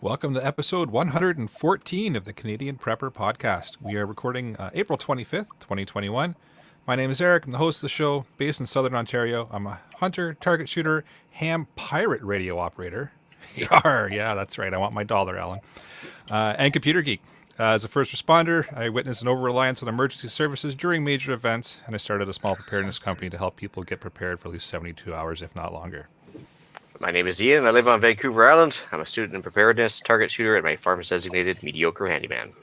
Welcome to episode 114 of the Canadian Prepper Podcast. We are recording April 25th, 2021. My name is Eric. I'm the host of the show, based in Southern Ontario. I'm a hunter, target shooter, ham pirate radio operator. Yarr, yeah, that's right. I want my dollar, Alan. And computer geek. As a first responder, I witnessed an over-reliance on emergency services during major events, and I started a small preparedness company to help people get prepared for at least 72 hours, if not longer. My name is Ian. I live on Vancouver Island. I'm a student in preparedness, target shooter, and my farm's designated mediocre handyman.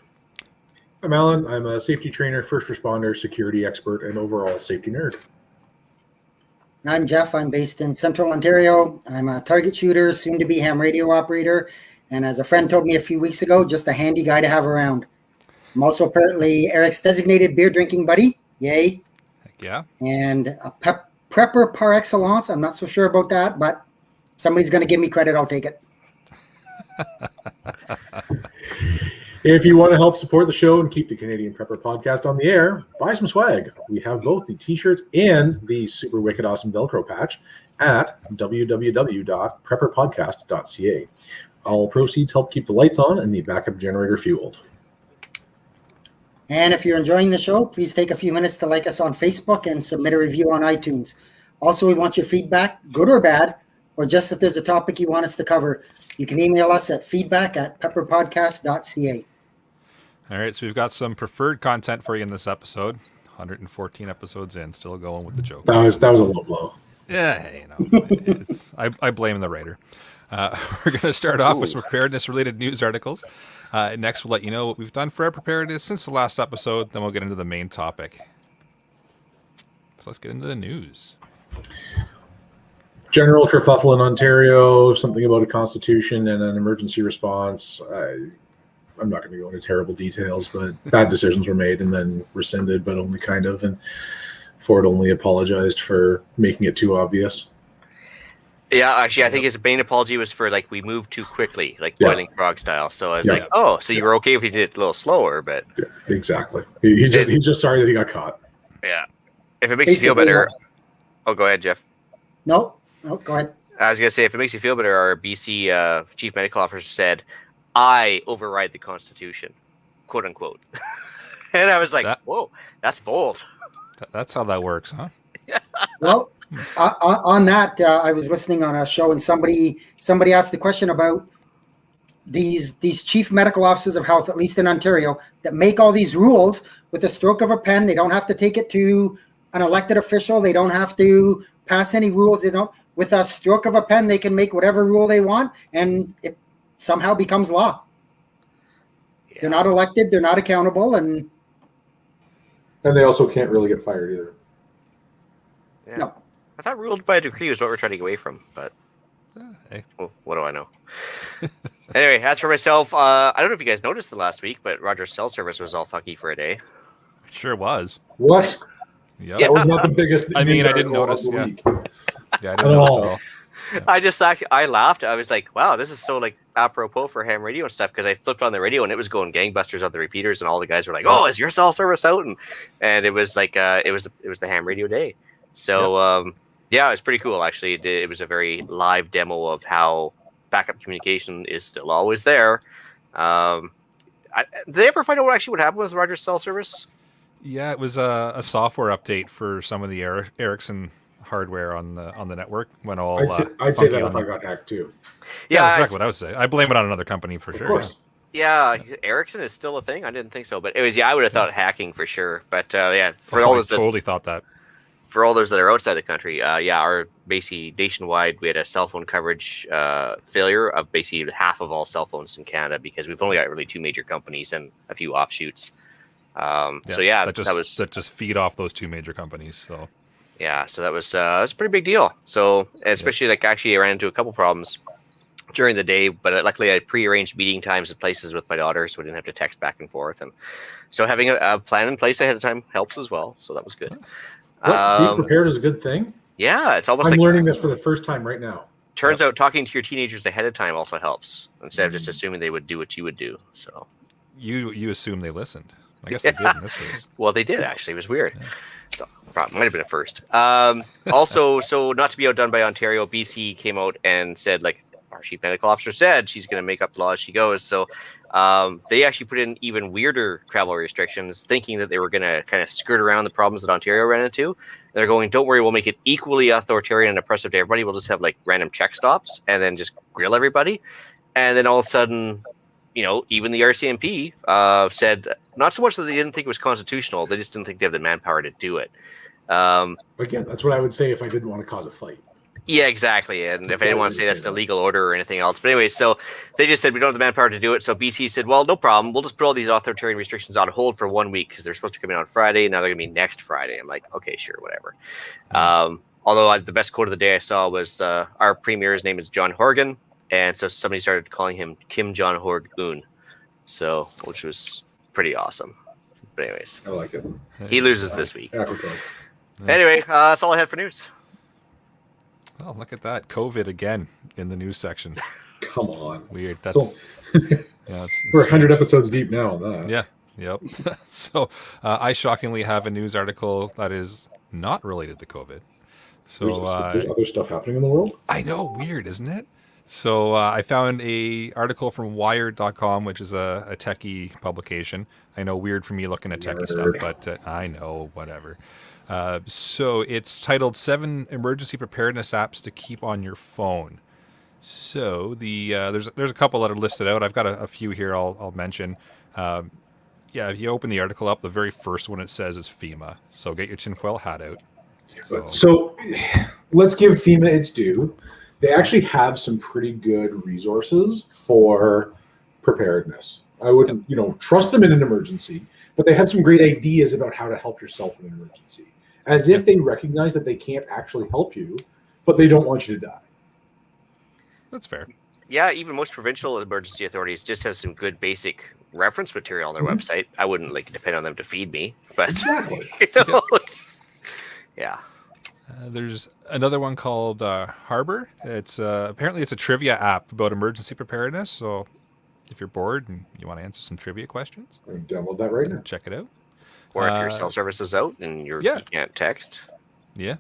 I'm Alan. I'm a safety trainer, first responder, security expert, and overall safety nerd. And I'm Jeff. I'm based in Central Ontario. I'm a target shooter, soon to be ham radio operator, and as a friend told me a few weeks ago, just a handy guy to have around. I'm also apparently Eric's designated beer drinking buddy. Yay. Heck yeah. And a prepper par excellence. I'm not so sure about that, but somebody's going to give me credit. I'll take it. If you want to help support the show and keep the Canadian Prepper Podcast on the air, buy some swag. We have both the t-shirts and the super wicked awesome Velcro patch at www.prepperpodcast.ca. All proceeds help keep the lights on and the backup generator fueled. And if you're enjoying the show, please take a few minutes to like us on Facebook and submit a review on iTunes. Also, we want your feedback, good or bad, or just if there's a topic you want us to cover. You can email us at feedback@pepperpodcast.ca. All right, so we've got some preferred content for you in this episode. 114 episodes in, still going with the joke. That was a low blow. Yeah, you know, I blame the writer. We're going to start off with some preparedness-related news articles. Next, we'll let you know what we've done for our preparedness since the last episode. Then we'll get into the main topic. So let's get into the news. General kerfuffle in Ontario, something about a constitution and an emergency response. I'm not going to go into terrible details, but bad decisions were made and then rescinded, but only kind of. And Ford only apologized for making it too obvious. Yeah, actually, I think his main apology was for, we moved too quickly, boiling frog style. So I was like, oh, so you were okay if you did it a little slower, but... Yeah, exactly. He's just sorry that he got caught. Yeah. If it makes you feel better... Oh, go ahead, Jeff. No, go ahead. I was going to say, if it makes you feel better, our BC chief medical officer said, I override the Constitution, quote unquote. And I was like, whoa, that's bold. That's how that works, huh? Yeah. Well, on that, I was listening on a show and somebody asked the question about these chief medical officers of health, at least in Ontario, that make all these rules with a stroke of a pen. They don't have to take it to an elected official. They don't have to pass any rules. They don't. With a stroke of a pen, they can make whatever rule they want, and it somehow becomes law. Yeah. They're not elected. They're not accountable, and they also can't really get fired either. Yeah. No. I thought ruled by decree was what we're trying to get away from, but hey. Well, what do I know? Anyway, as for myself, I don't know if you guys noticed the last week, but Rogers cell service was all fucky for a day. It sure was. What? Yep. That was not the biggest. I mean, I didn't notice. Yeah, I didn't notice at all. Yeah. I laughed. I was like, wow, this is so apropos for ham radio and stuff, because I flipped on the radio and it was going gangbusters on the repeaters, and all the guys were like, oh, is your cell service out? And it was it was the ham radio day. So yeah, it was pretty cool actually. It was a very live demo of how backup communication is still always there. Did they ever find out what happened with Rogers cell service? Yeah, it was a software update for some of the Ericsson hardware on the network when all. I'd say that if I got hacked too. Yeah, that's exactly what I would say. I blame it on another company for sure. Course. Yeah, Ericsson is still a thing. I didn't think so, but anyways, I would have thought hacking for sure. But I totally thought that. For all those that are outside the country, our basically nationwide, we had a cell phone coverage failure of basically half of all cell phones in Canada, because we've only got really two major companies and a few offshoots. That just feed off those two major companies. So yeah, so that was a pretty big deal. So especially actually I ran into a couple problems during the day, but luckily I pre-arranged meeting times at places with my daughter, so we didn't have to text back and forth. And so having a plan in place ahead of time helps as well. So that was good. Being prepared is a good thing. Yeah, it's almost I'm learning this for the first time right now. Turns out talking to your teenagers ahead of time also helps, instead of just assuming they would do what you would do. So you assume they listened. I guess they did in this case. Well, they did actually. It was weird. Yeah. So might have been a first. Also, so not to be outdone by Ontario, BC came out and said, are chief medical officer said she's going to make up the law as she goes. So they actually put in even weirder travel restrictions, thinking that they were going to kind of skirt around the problems that Ontario ran into. They're going, don't worry, we'll make it equally authoritarian and oppressive to everybody. We'll just have like random check stops and then just grill everybody. And then all of a sudden, even the RCMP said not so much that they didn't think it was constitutional, they just didn't think they have the manpower to do it. Again, that's what I would say if I didn't want to cause a fight. Yeah, exactly. And if I didn't want to say that's an illegal order or anything else. But anyway, so they just said we don't have the manpower to do it. So BC said, well, no problem. We'll just put all these authoritarian restrictions on hold for 1 week because they're supposed to come in on Friday. Now they're going to be next Friday. I'm like, okay, sure, whatever. Although the best quote of the day I saw was our premier's name is John Horgan. And so somebody started calling him Kim John Horg-un. So, which was pretty awesome. But anyways, I like it. He loses this week. Africa. Anyway, that's all I had for news. Oh, look at that. COVID again in the news section. Come on. Weird. That's yeah, we're 100 episodes deep now on that. Yeah. Yep. So I shockingly have a news article that is not related to COVID. So there's other stuff happening in the world. I know. Weird, isn't it? So I found a article from Wired.com, which is a techie publication. I know, weird for me looking at techie stuff, but I know, whatever. So it's titled 7 Emergency Preparedness Apps to Keep on Your Phone. So there's a couple that are listed out. I've got a few here I'll mention. If you open the article up, the very first one it says is FEMA. So get your tinfoil hat out. So let's give FEMA its due. They actually have some pretty good resources for preparedness. I wouldn't, trust them in an emergency, but they have some great ideas about how to help yourself in an emergency. As if they recognize that they can't actually help you, but they don't want you to die. That's fair. Yeah, even most provincial emergency authorities just have some good basic reference material on their website. I wouldn't depend on them to feed me, but exactly. Yeah. There's another one called Harbor. It's apparently it's a trivia app about emergency preparedness. So if you're bored and you want to answer some trivia questions, download that right now. Check it out. Or if your cell service is out and you can't text. Yeah.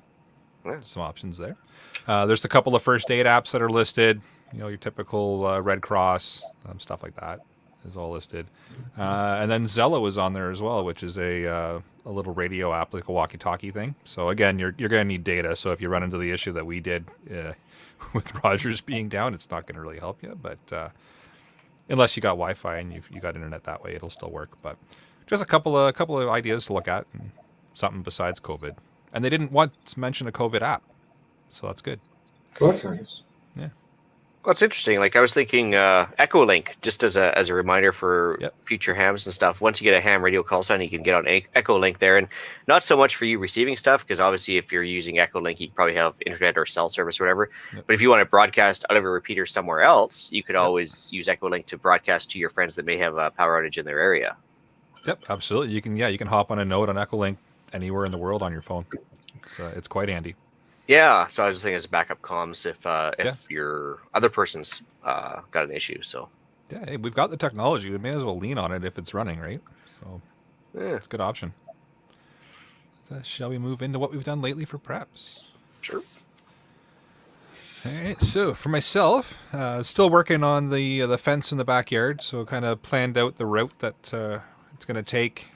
Some options there. There's a couple of first aid apps that are listed. Your typical Red Cross, stuff like that is all listed. And then Zello is on there as well, which is a little radio app, like a walkie-talkie thing. So again, you're going to need data. So if you run into the issue that we did with Rogers being down, it's not going to really help you. But unless you got Wi-Fi and you got internet that way, it'll still work. But just a couple of ideas to look at, and something besides COVID. And they didn't want to mention a COVID app, so that's good. Well, that's nice. Yeah. Well, it's interesting. I was thinking Echolink, just as a reminder for future hams and stuff. Once you get a ham radio call sign, you can get on Echolink there. And not so much for you receiving stuff, because obviously if you're using Echolink, you probably have internet or cell service or whatever. Yep. But if you want to broadcast out of a repeater somewhere else, you could always use Echolink to broadcast to your friends that may have a power outage in their area. Yep, absolutely. You can hop on a node on Echolink anywhere in the world on your phone. It's quite handy. Yeah, so I was just thinking as backup comms if your other person's got an issue. So yeah, hey, we've got the technology. We may as well lean on it if it's running, right? So it's a good option. Shall we move into what we've done lately for preps? Sure. All right. So for myself, still working on the fence in the backyard. So kind of planned out the route that it's going to take.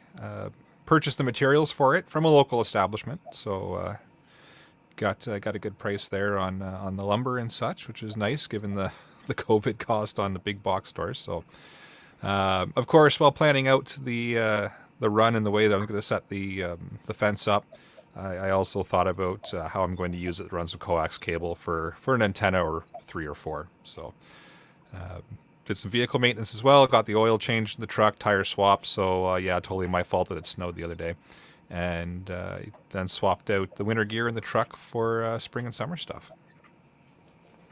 Purchased the materials for it from a local establishment. So got a good price there on the lumber and such, which is nice given the COVID cost on the big box stores. So of course, while planning out the run and the way that I'm going to set the fence up, I also thought about how I'm going to use it to run some coax cable for an antenna or 3 or 4. So did some vehicle maintenance as well. Got the oil changed in the truck, tire swapped. So totally my fault that it snowed the other day. And then swapped out the winter gear in the truck for spring and summer stuff.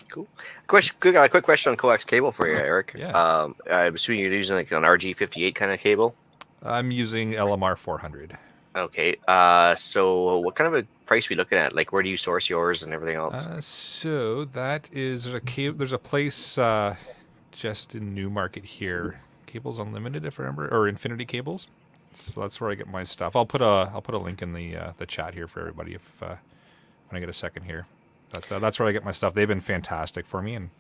Cool. Quick question on coax cable for you, Eric. Yeah. I'm assuming you're using an RG58 kind of cable. I'm using LMR 400. Okay. So what kind of a price are we looking at? Where do you source yours and everything else? So that is there's a place just in Newmarket here, Cables Unlimited, if I remember, or Infinity Cables. So that's where I get my stuff. I'll put a link in the chat here for everybody when I get a second here. But that's where I get my stuff. They've been fantastic for me, and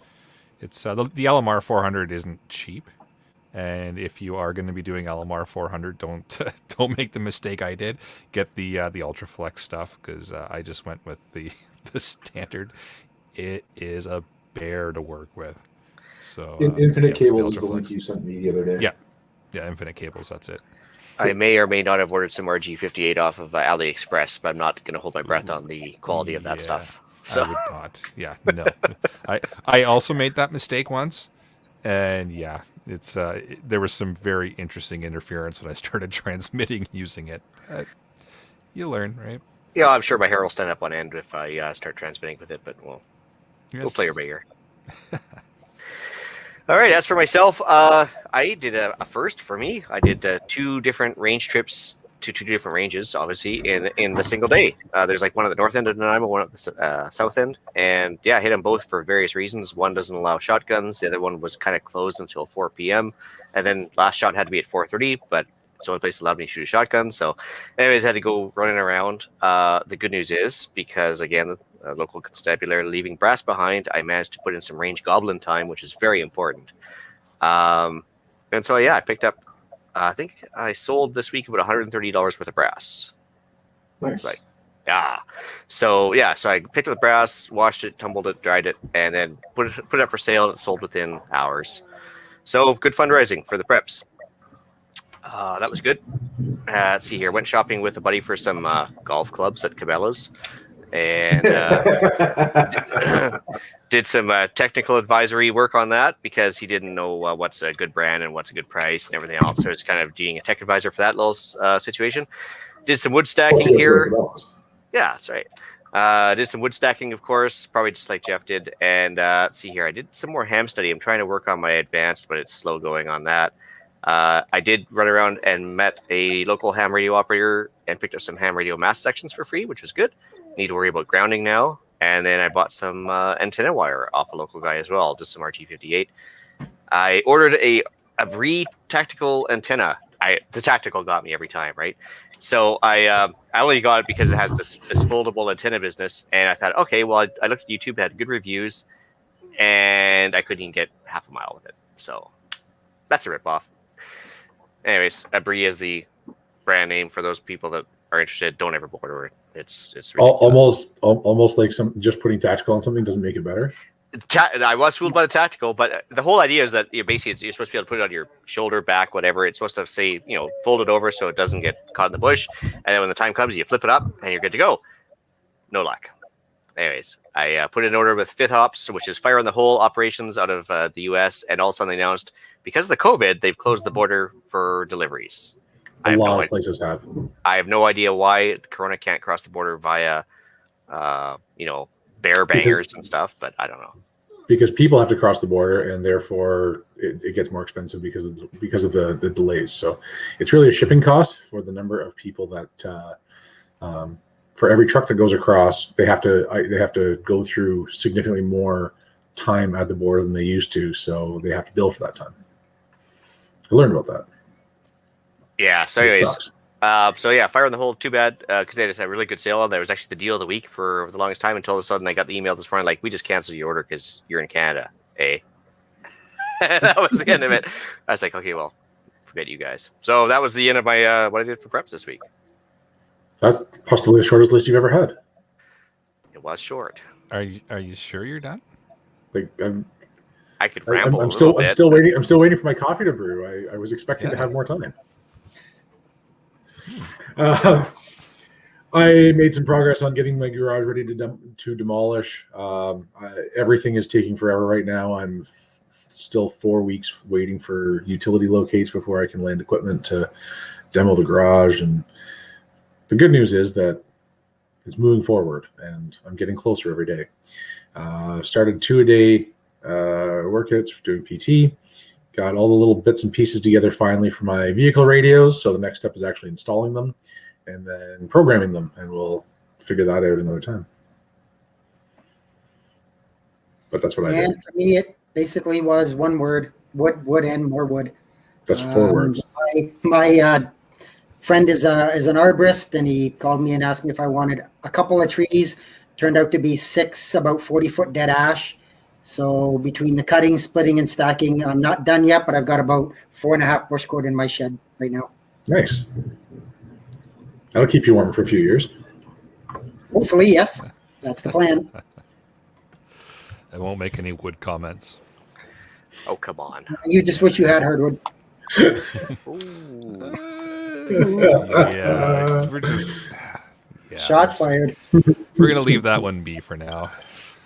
It's the LMR 400 isn't cheap, and if you are going to be doing LMR 400, don't make the mistake I did. Get the Ultraflex stuff, because I just went with the standard. It is a bear to work with. So Infinite Cables is the Ultraflex. link you sent me the other day. Yeah, Infinite Cables. That's it. I may or may not have ordered some RG58 off of AliExpress, but I'm not going to hold my breath on the quality of that stuff. So. I would not. Yeah, no. I also made that mistake once, and yeah, it's there was some very interesting interference when I started transmitting using it. You learn, right? Yeah, I'm sure my hair will stand up on end if I start transmitting with it, but we'll play your bigger. All right, as for myself, I did a first for me. I did 2 different range trips to 2 different ranges, obviously, in the single day. There's like one at the north end of Nanaimo, one at the south end. And yeah, I hit them both for various reasons. One doesn't allow shotguns. The other one was kind of closed until 4 p.m. And then last shot had to be at 4:30, but it's the only place allowed me to shoot a shotgun. So anyways, I had to go running around. The good news is, because again, local constabulary leaving brass behind, I managed to put in some range goblin time, which is very important. And so yeah, I picked up, I think I sold this week about $130 worth of brass. Nice. Like, yeah. So I picked up the brass, washed it, tumbled it, dried it, and then put it up for sale. And it sold within hours. So good fundraising for the preps. That was good. Let's see here. Went shopping with a buddy for some golf clubs at Cabela's, and did some technical advisory work on that, because he didn't know what's a good brand and what's a good price and everything else. So it's kind of being a tech advisor for that little situation. Did some wood stacking here. Yeah, that's right. Did some wood stacking, of course, probably just like Jeff did. And let's see here. I did some more ham study. I'm trying to work on my advanced, but it's slow going on that. I did run around and met a local ham radio operator and picked up some ham radio mast sections for free, which was good. Need to worry about grounding now. And then I bought some antenna wire off a local guy as well, just some RG58. I ordered a Bree tactical antenna. The tactical got me every time, right? So I only got it because it has this foldable antenna business. And I thought, okay, well, I looked at YouTube, it had good reviews, and I couldn't even get half a mile with it. So that's a ripoff. Anyways, Bree is the brand name for those people that are interested. Don't ever order it. It's ridiculous. almost like just putting tactical on something doesn't make it better. I was fooled by the tactical, but the whole idea is that basically you're supposed to be able to put it on your shoulder, back, whatever. It's supposed to say, fold it over so it doesn't get caught in the bush. And then when the time comes, you flip it up and you're good to go. No luck. Anyways, I put in an order with Fifth Ops, which is fire in the hole operations out of the U.S. And all of a sudden they announced, because of the COVID, they've closed the border for deliveries. A lot of places have. I have no idea why Corona can't cross the border via, bear bangers and stuff, but I don't know. Because people have to cross the border, and therefore it gets more expensive because of the delays. So it's really a shipping cost for the number of people that for every truck that goes across, they have to go through significantly more time at the border than they used to. So they have to bill for that time. I learned about that. Yeah. So anyways, fire in the hole. Too bad, because they just had a really good sale on there. It was actually the deal of the week for the longest time, until all of a sudden I got the email this morning like, we just canceled your order because you're in Canada. And that was the end of it. I was like, okay, well, forget you guys. So that was the end of my what I did for preps this week. That's possibly the shortest list you've ever had. It was short. Are you sure you're done? I could ramble. I'm still waiting. I'm still waiting for my coffee to brew. I was expecting to have more time. I made some progress on getting my garage ready to demolish. Everything is taking forever right now. I'm still 4 weeks waiting for utility locates before I can land equipment to demo the garage. And the good news is that it's moving forward, and I'm getting closer every day. Started 2-a-day workouts for doing PT. Got all the little bits and pieces together finally for my vehicle radios. So the next step is actually installing them and then programming them, and we'll figure that out another time. But that's what I did. And for me, it basically was one word: wood, and more wood. That's 4 words. My friend is an arborist, and he called me and asked me if I wanted a couple of trees. Turned out to be 6 about 40-foot dead ash, So between the cutting, splitting, and stacking, I'm not done yet, but I've got about 4.5 bush cord in my shed right now. Nice. That'll keep you warm for a few years. Hopefully, yes. That's the plan. I won't make any wood comments. Oh, come on. You just wish you had hardwood. Ooh. Yeah, we're just Shots fired. We're gonna leave that one be for now.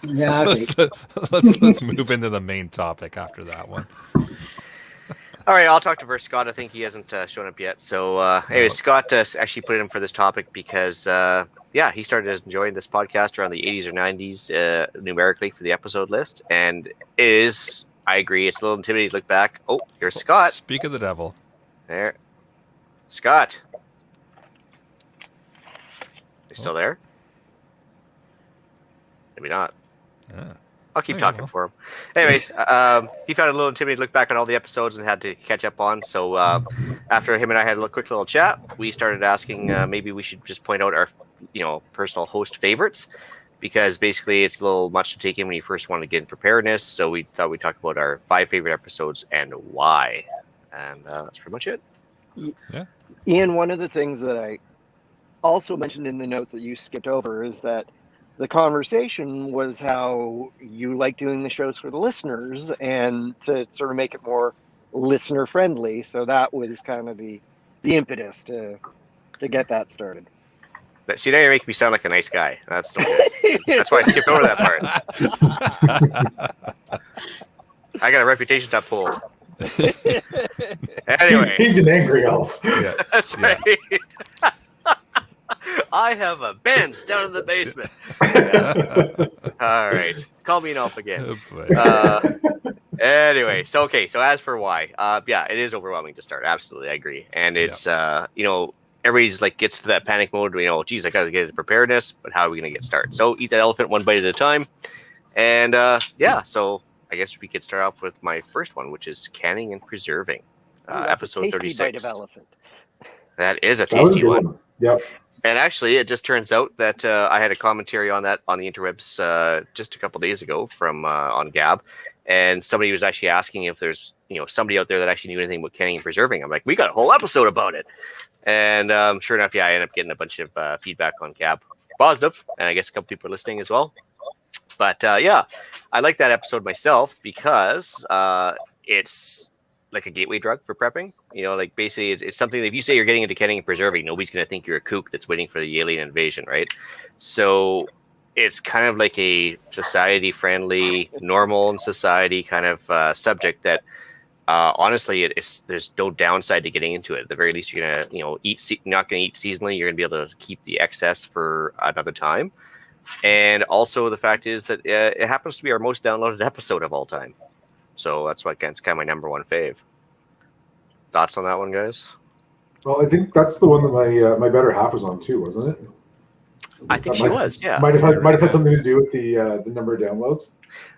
Yeah, okay. Let's move into the main topic after that one. All right, I'll talk to first Scott. I think he hasn't shown up yet. So, anyway, Scott actually put in for this topic because, he started enjoying this podcast around the 80s or 90s numerically for the episode list. And I agree, it's a little intimidating to look back. Oh, here's Scott. Speak of the devil. There. Scott. You still there? Maybe not. I'll keep talking for him. Anyways, he found it a little intimidating to look back on all the episodes and had to catch up on. So after him and I had a quick little chat, we started asking maybe we should just point out our, personal host favorites, because basically it's a little much to take in when you first want to get in preparedness. So we thought we'd talk about our 5 favorite episodes and why. And that's pretty much it. Yeah. Ian, one of the things that I also mentioned in the notes that you skipped over is that the conversation was how you like doing the shows for the listeners and to sort of make it more listener friendly. So that was kind of the impetus to get that started. But see, now you're making me sound like a nice guy. That's no good. That's why I skipped over that part. I got a reputation to uphold. Anyway, He's an angry elf. Yeah. that's right. I have a bench down in the basement. All right. Call me an elf again. Oh, boy. Anyway, so as for why, it is overwhelming to start. Absolutely, I agree. And it's, everybody's like gets to that panic mode. Geez, I got to get into preparedness, but how are we going to get started? So eat that elephant one bite at a time. And so I guess we could start off with my first one, which is canning and preserving, episode 36. Bite of elephant. That is a That was a tasty good one. Yep. And actually, it just turns out that I had a commentary on that on the interwebs just a couple days ago from on Gab, and somebody was actually asking if there's somebody out there that actually knew anything about canning and preserving. I'm like, we got a whole episode about it, and sure enough, I ended up getting a bunch of feedback on Gab, positive, and I guess a couple people are listening as well. But I like that episode myself because it's like a gateway drug for prepping. Basically it's something that if you say you're getting into canning and preserving, nobody's going to think you're a kook that's waiting for the alien invasion, right? So it's kind of like a society-friendly, normal in society kind of subject that honestly, there's no downside to getting into it. At the very least, you're going to not going to eat seasonally. You're going to be able to keep the excess for another time. And also the fact is that it happens to be our most downloaded episode of all time. So that's why it's kind of my number one fave. Thoughts on that one, guys? Well, I think that's the one that my better half was on too, wasn't it? I think she was. Yeah. Might have had something to do with the number of downloads.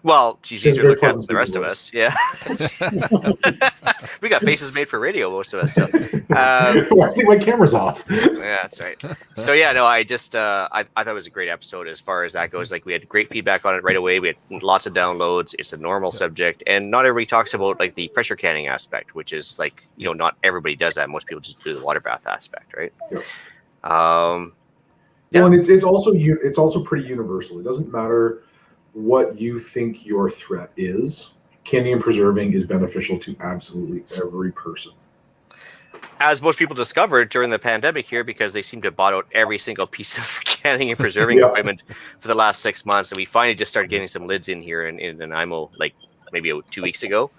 Well, she's easier to look at than the rest of voice. us. Yeah. We got faces made for radio, most of us. So, I think my camera's off. yeah, that's right. So I just I thought it was a great episode as far as that goes. Like, we had great feedback on it right away. We had lots of downloads. It's a normal subject, and not everybody talks about like the pressure canning aspect, which is like not everybody does that. Most people just do the water bath aspect, right? Yep. Yeah. Well, and it's also pretty universal. It doesn't matter what you think your threat is. Canning and preserving is beneficial to absolutely every person. As most people discovered during the pandemic here, because they seem to have bought out every single piece of canning and preserving equipment for the last 6 months. And we finally just started getting some lids in here in Nanaimo, like maybe 2 weeks ago.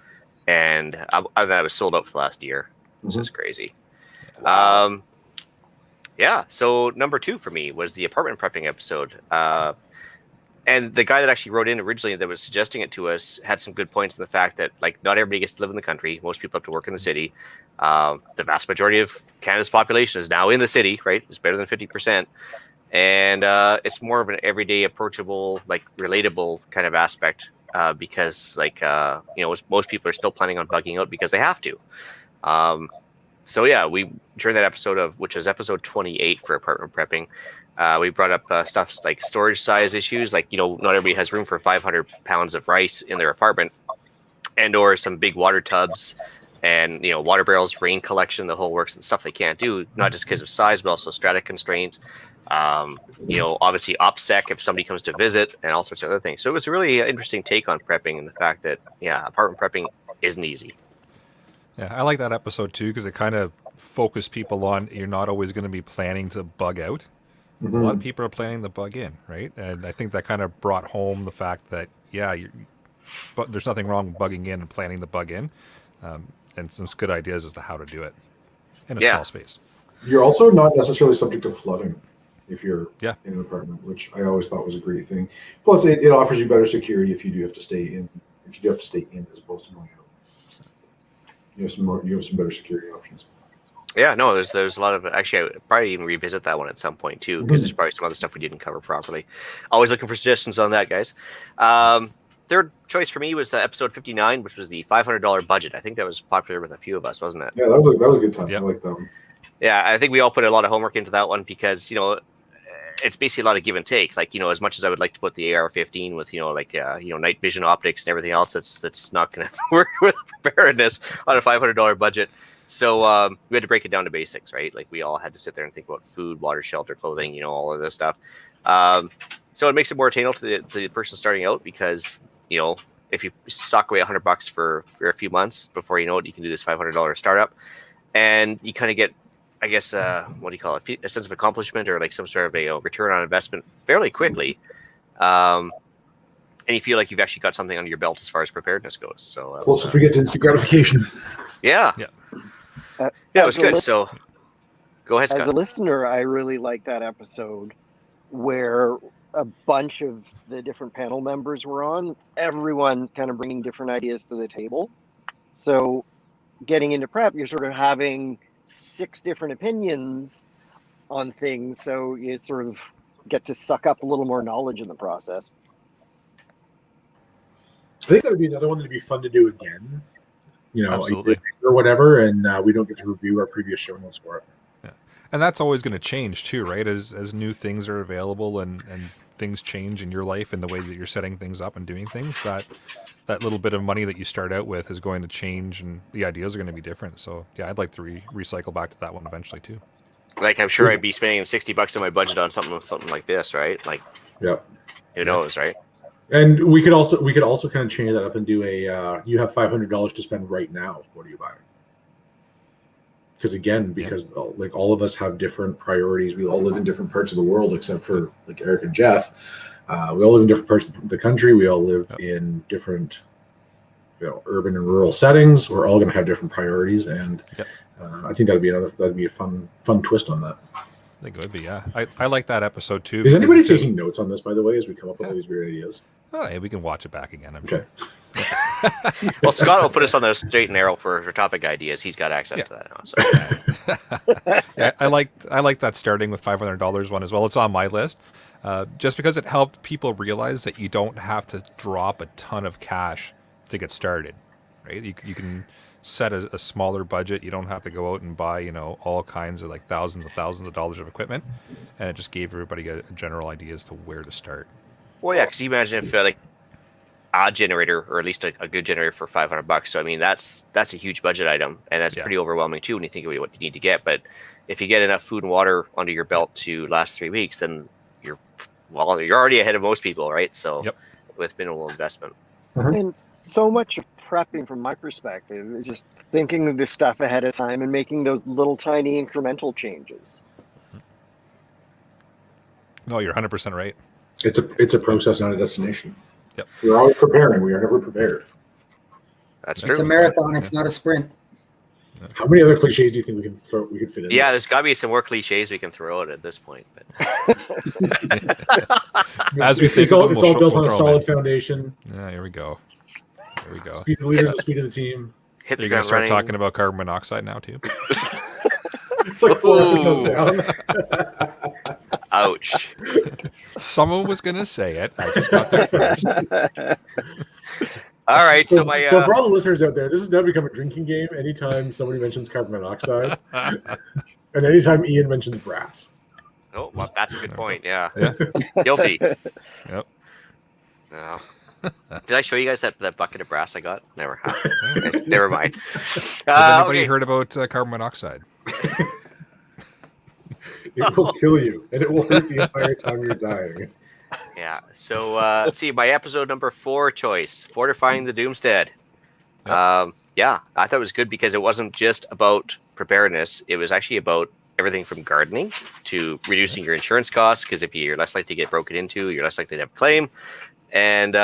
And I was sold out for the last year. This is crazy. So number 2 for me was the apartment prepping episode. And the guy that actually wrote in originally that was suggesting it to us had some good points in the fact that like not everybody gets to live in the country. Most people have to work in the city. The vast majority of Canada's population is now in the city, right? It's better than 50%. And it's more of an everyday approachable, like relatable kind of aspect because like, most people are still planning on bugging out because they have to. We during that episode which was episode 28 for apartment prepping, We brought up stuff like storage size issues, like not everybody has room for 500 pounds of rice in their apartment, and or some big water tubs, and water barrels, rain collection, the whole works, and stuff they can't do, not just because of size, but also strata constraints. Obviously OPSEC if somebody comes to visit, and all sorts of other things. So it was a really interesting take on prepping, and the fact that apartment prepping isn't easy. Yeah, I like that episode too because it kind of focused people on you're not always going to be planning to bug out. Mm-hmm. A lot of people are planning to bug in, right? And I think that kind of brought home the fact that but there's nothing wrong with bugging in and planning to bug in, and some good ideas as to how to do it in a small space. You're also not necessarily subject to flooding if you're in an apartment, which I always thought was a great thing. Plus, it offers you better security if you do have to stay in. If you do have to stay in as opposed to going out, you have some better security options. Yeah, no, there's a lot of, actually I would probably even revisit that one at some point too, because there's probably some other stuff we didn't cover properly. Always looking for suggestions on that, guys. Third choice for me was episode 59, which was the $500 budget. I think that was popular with a few of us, wasn't it? Yeah, that was a good time. Yep. I like that one. Yeah, I think we all put a lot of homework into that one because it's basically a lot of give and take. Like as much as I would like to put the AR-15 with night vision optics and everything else, that's not going to work with preparedness on a $500 budget. So we had to break it down to basics, right? Like we all had to sit there and think about food, water, shelter, clothing, all of this stuff. So it makes it more attainable to the person starting out because if you sock away $100 for a few months, before you know it, you can do this $500 startup, and you kind of get, I guess, what do you call it? A sense of accomplishment or like some sort of a return on investment fairly quickly. And you feel like you've actually got something under your belt as far as preparedness goes. So closest we get to instant gratification. Yeah. It was good. So go ahead, Scott. As a listener, I really like that episode where a bunch of the different panel members were on, everyone kind of bringing different ideas to the table. So getting into prep, you're sort of having 6 different opinions on things. So you sort of get to suck up a little more knowledge in the process. I think that would be another one that'd be fun to do again. Absolutely. Or whatever, and we don't get to review our previous show notes for it. Yeah, and that's always going to change too, right? As new things are available and things change in your life and the way that you're setting things up and doing things, that little bit of money that you start out with is going to change, and the ideas are going to be different. So yeah, I'd like to recycle back to that one eventually too. Like I'm sure I'd be spending $60 of my budget on something like this, right? Like, who knows, right? And we could also kind of change that up and do a you have $500 to spend right now. What are you buying? Because like all of us have different priorities. We all live in different parts of the world, except for like Eric and Jeff. We all live in different parts of the country. We all live in different, urban and rural settings. We're all going to have different priorities, and I think that'd be a fun twist on that. I think it would be, yeah. I like that episode too. Is anybody taking notes on this, by the way, as we come up with all these weird ideas? Oh, yeah, we can watch it back again, I'm sure. Well, Scott will put us on the straight and narrow for topic ideas. He's got access to that now. So. Yeah, I like that starting with $500 one as well. It's on my list, just because it helped people realize that you don't have to drop a ton of cash to get started, right? You can set a smaller budget. You don't have to go out and buy all kinds of like thousands of dollars of equipment, and it just gave everybody a general idea as to where to start. Well, yeah, because you imagine if like a generator, or at least a good generator for $500. So I mean, that's a huge budget item, and that's pretty overwhelming too when you think about what you need to get. But if you get enough food and water under your belt to last 3 weeks, then you're already ahead of most people, right? So with minimal investment. And so much of prepping, from my perspective, is just thinking of this stuff ahead of time and making those little tiny incremental changes. No, you're 100% right. It's a process, not a destination. Yep. We're always preparing. We are never prepared. That's true. It's a marathon. It's not a sprint. How many other cliches do you think we could fit in? Yeah, there's got to be some more cliches we can throw out at this point. But. As we think it's all built on a solid foundation. Yeah, here we go. Speed of the leader, the speed of the team. Hit the You're going to ground start running. talking about carbon monoxide now too? It's like 4 episodes down. Ouch. Someone was going to say it. I just got there first. All right, So for all the listeners out there, this has now become a drinking game. Anytime somebody mentions carbon monoxide, and anytime Ian mentions brats. Oh, well, that's a good point. Yeah. Yeah. Guilty. Yep. No. Did I show you guys that bucket of brass I got? Never. Never mind. Has anybody Okay. heard about carbon monoxide? It will kill you, and it will hurt the entire time you're dying. Yeah. So let's see. My episode number 4 choice: fortifying the doomstead. Yeah, I thought it was good because it wasn't just about preparedness. It was actually about everything from gardening to reducing your insurance costs, because if you're less likely to get broken into, you're less likely to have a claim, and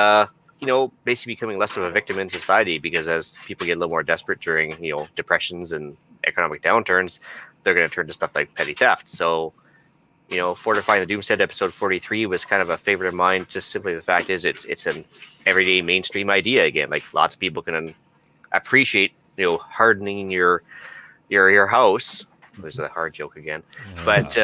basically becoming less of a victim in society, because as people get a little more desperate during depressions and economic downturns, they're going to turn to stuff like petty theft. So fortifying the doomstead episode 43 was kind of a favorite of mine. Just simply the fact is it's an everyday mainstream idea again. Like lots of people can appreciate hardening your house. This is a hard joke again, but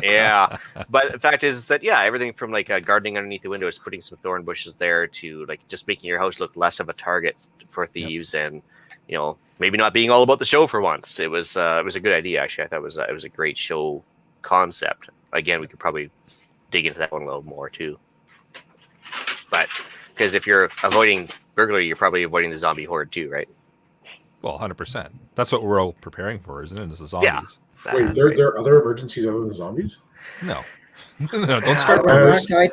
yeah. But the fact is that everything from like gardening underneath the windows, putting some thorn bushes there, to like just making your house look less of a target for thieves, and maybe not being all about the show for once. It was a good idea actually. I thought it was a great show concept. Again, we could probably dig into that one a little more too. But because if you're avoiding burglary, you're probably avoiding the zombie horde too, right? Well, 100%. That's what we're all preparing for, isn't it? It's the zombies. Yeah. Wait, there are other emergencies other than zombies? No. No, don't start Carbon rumors. monoxide.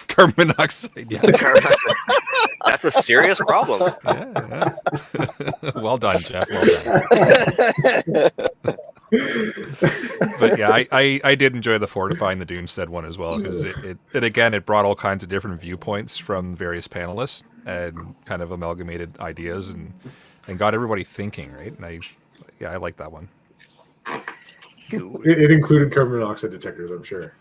Carbon monoxide. Yeah. That's a serious problem. Yeah. Well done, Jeff. Well done. But yeah, I did enjoy the fortifying the doomstead one as well, because it brought all kinds of different viewpoints from various panelists and kind of amalgamated ideas and got everybody thinking, right? And I like that one. Cool. It included carbon monoxide detectors, I'm sure.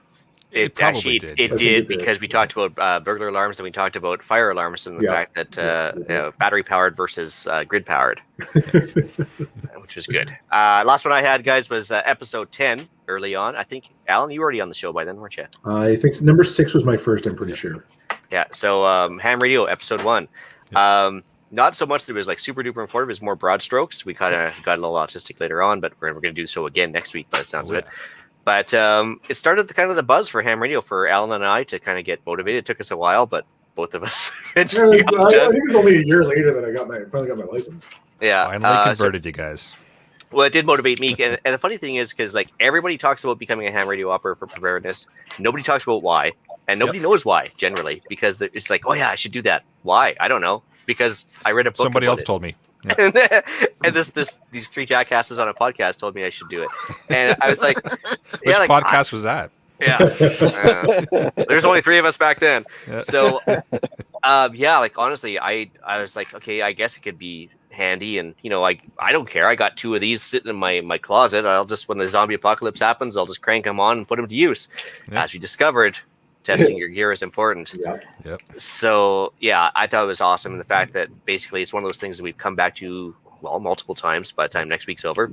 It probably actually did. it I think did, it did. because we talked about burglar alarms, and we talked about fire alarms, and the fact that battery powered versus grid powered, which was good. Last one I had, guys, was episode 10 early on. I think Alan, you were already on the show by then, weren't you? I think number 6 was my first, I'm pretty sure. Yeah. So ham radio episode 1. Not so much that it was like super duper informative, it was more broad strokes. We kind of got a little autistic later on, but we're going to do so again next week by the sounds of it. But it started the buzz for ham radio for Alan and I to kind of get motivated. It took us a while, but both of us I think it was only a year later that I finally got my license. Yeah, Finally converted you guys. Well, it did motivate me, and the funny thing is, because like everybody talks about becoming a ham radio operator for preparedness, nobody talks about why, and nobody knows why generally, because it's like, oh yeah, I should do that. Why? I don't know, because I read a book. Somebody else told me. Yeah. and these 3 jackasses on a podcast told me I should do it, and I was like, Which podcast was that? Yeah, there's only 3 of us back then. Yeah. So, like honestly, I was like, okay, I guess it could be handy, and I don't care. I got 2 of these sitting in my closet. I'll just, when the zombie apocalypse happens, I'll just crank them on and put them to use. Yeah. As we discovered, testing your gear is important. Yep. So yeah, I thought it was awesome, and the fact that basically it's one of those things that we've come back to multiple times by the time next week's over.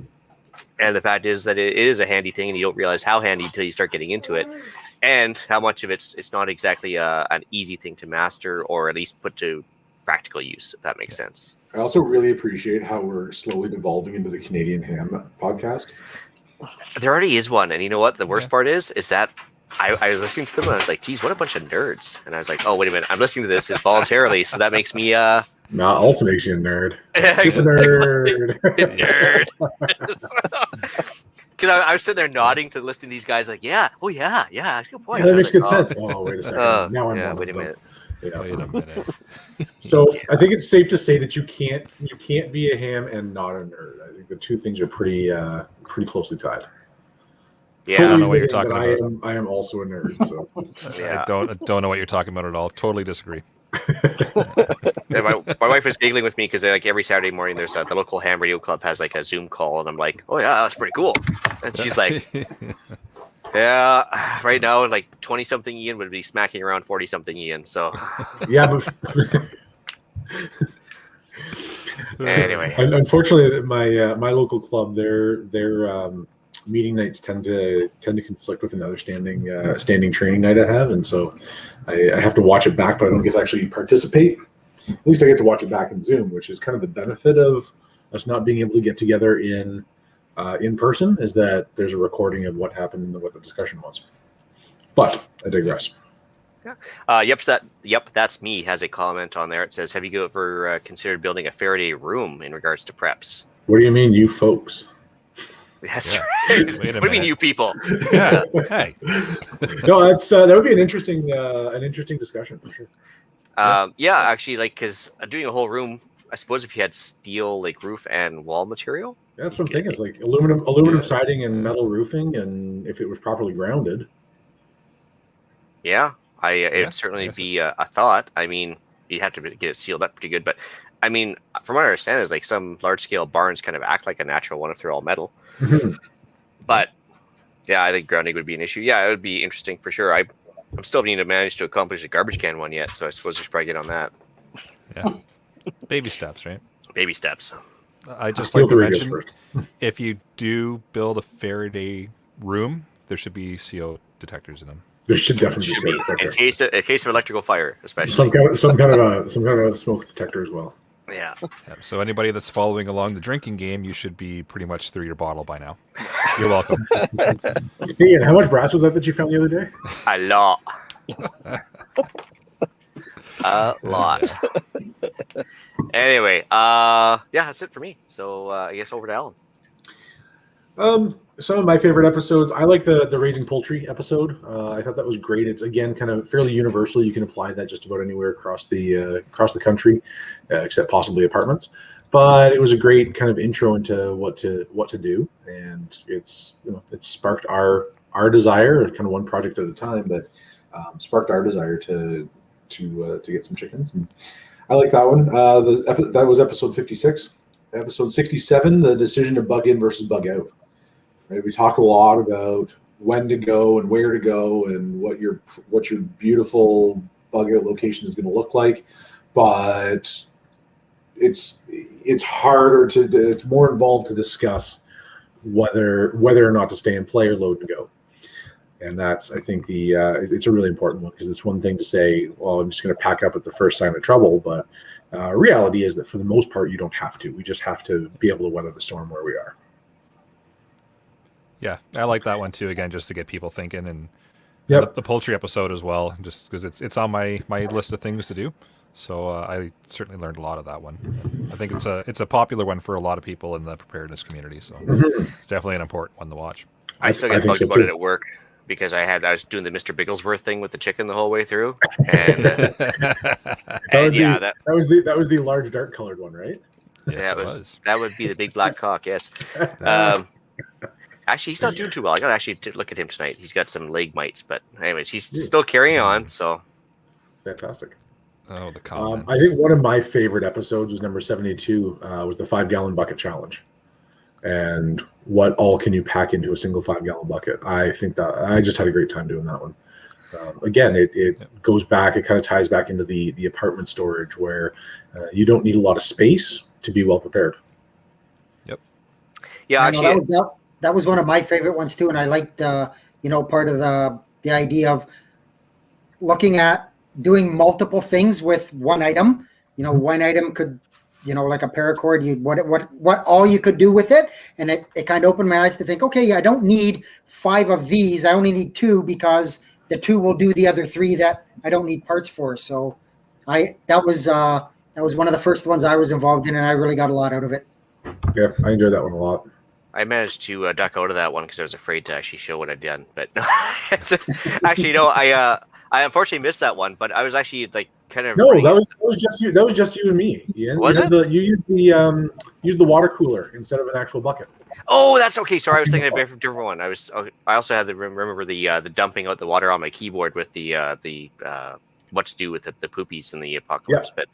And the fact is that it is a handy thing, and you don't realize how handy until you start getting into it, and how much of it's not exactly an easy thing to master, or at least put to practical use, if that makes sense. I also really appreciate how we're slowly devolving into the Canadian Ham podcast. There already is one, and you know what? The worst part is that I was listening to them, and I was like, geez, what a bunch of nerds. And I was like, oh, wait a minute, I'm listening to this voluntarily, so that makes me Nah, also makes you a nerd. Exactly. Nerd. Because I was sitting there nodding to listening to these guys, like, yeah, oh yeah, good point. That makes good Like, sense. Oh, wait a second. Now I'm wait a minute. Yeah. Wait a minute. So I think it's safe to say that you can't be a ham and not a nerd. I think the 2 things are pretty closely tied. Yeah, I don't know what you're talking But about. I am also a nerd. So Yeah. I don't know what you're talking about at all. Totally disagree. And my wife was giggling with me because like every Saturday morning there's the local ham radio club has like a Zoom call, and I'm like, oh yeah, that's pretty cool. And she's like, yeah, right now like 20 something Ian would be smacking around 40 something Ian. So yeah, but anyway, unfortunately, my local club, their meeting nights tend to conflict with another standing training night I have, and so I have to watch it back, but I don't get to actually participate. At least I get to watch it back in Zoom, which is kind of the benefit of us not being able to get together in in person is that there's a recording of what happened and what the discussion was. But I digress. Yep, that's me has a comment on there. It says, have you ever considered building a Faraday room in regards to preps? What do you mean, you folks? That's Yeah. right. Wait a What do you minute. mean, you people? Yeah. Hey. No, that's that would be an interesting discussion for sure. Yeah, actually, like, because doing a whole room, I suppose if you had steel, like, roof and wall material. Yeah, that's what I'm thinking. It's like aluminum Yeah. siding and metal roofing, and if it was properly grounded. Yeah, Yeah, it'd certainly yes. be a thought. I mean, you'd have to get it sealed up pretty good. But, I mean, from what I understand, is like some large-scale barns kind of act like a natural one if they're all metal. But, yeah, I think grounding would be an issue. Yeah, it would be interesting for sure. I'm still needing to manage to accomplish a garbage can one yet, so I suppose I should probably get on that. Yeah. Baby steps, right? Baby steps. I just Seal like to the radios mention, first. if you do build a Faraday room, there should be CO detectors in them. There should definitely Should be be, a in detector. case of electrical fire, especially. Some kind of a smoke detector as well. Yeah. Yeah, so anybody that's following along the drinking game, you should be pretty much through your bottle by now. You're welcome. Hey, and how much brass was that you found the other day? A lot. A lot. Anyway, yeah, that's it for me. So I guess over to Alan. Some of my favorite episodes. I like the raising poultry episode. I thought that was great. It's again kind of fairly universal. You can apply that just about anywhere across the country, except possibly apartments. But it was a great kind of intro into what to do, and it's it sparked our desire, kind of one project at a time, but sparked our desire to get some chickens. And I like that one. That was episode 56. Episode 67, the decision to bug in versus bug out. Right? We talk a lot about when to go and where to go and what your beautiful bug out location is going to look like, but it's harder it's more involved to discuss whether or not to stay in play or load to go. And that's, I think, it's a really important one, because it's one thing to say, well, I'm just going to pack up at the first sign of trouble, but reality is that for the most part, you don't have to. We just have to be able to weather the storm where we are. Yeah, I like that one too. Again, just to get people thinking, and Yep. the poultry episode as well, just because it's on my list of things to do. So I certainly learned a lot of that one. I think it's a popular one for a lot of people in the preparedness community. So it's definitely an important one to watch. I still I get think bugged so, about too. it at work because I was doing the Mr. Bigglesworth thing with the chicken the whole way through, and, That was the large dark colored one, right? Yes, yeah, it was. that would be the big black cock. Yes. Actually, he's not doing too well. I gotta actually look at him tonight. He's got some leg mites, but anyways, he's still carrying on. So Fantastic. Oh, the comments. I think one of my favorite episodes was number 72. Was the 5-gallon bucket challenge, and what all can you pack into a single 5-gallon bucket? I think that I just had a great time doing that one. Again, it goes back. It kind of ties back into the apartment storage, where you don't need a lot of space to be well prepared. yeah, I know actually, that was one of my favorite ones too, and I liked part of the idea of looking at doing multiple things with one item. One item could, like a paracord, what all you could do with it, and it kind of opened my eyes to think, okay, I don't need 5 of these. I only need 2, because the 2 will do the other 3 that I don't need parts for. So that was one of the first ones I was involved in, and I really got a lot out of it. Yeah, I enjoyed that one a lot. I managed to duck out of that one because I was afraid to actually show what I'd done. But actually, I unfortunately missed that one. But I was actually like kind of No, that was just you. That was just you and me. Ian. Was it? You used the water cooler instead of an actual bucket. Oh, that's okay. Sorry, I was thinking of a different one. I also had to remember the dumping out the water on my keyboard with the what to do with the poopies in the apocalypse. Yeah.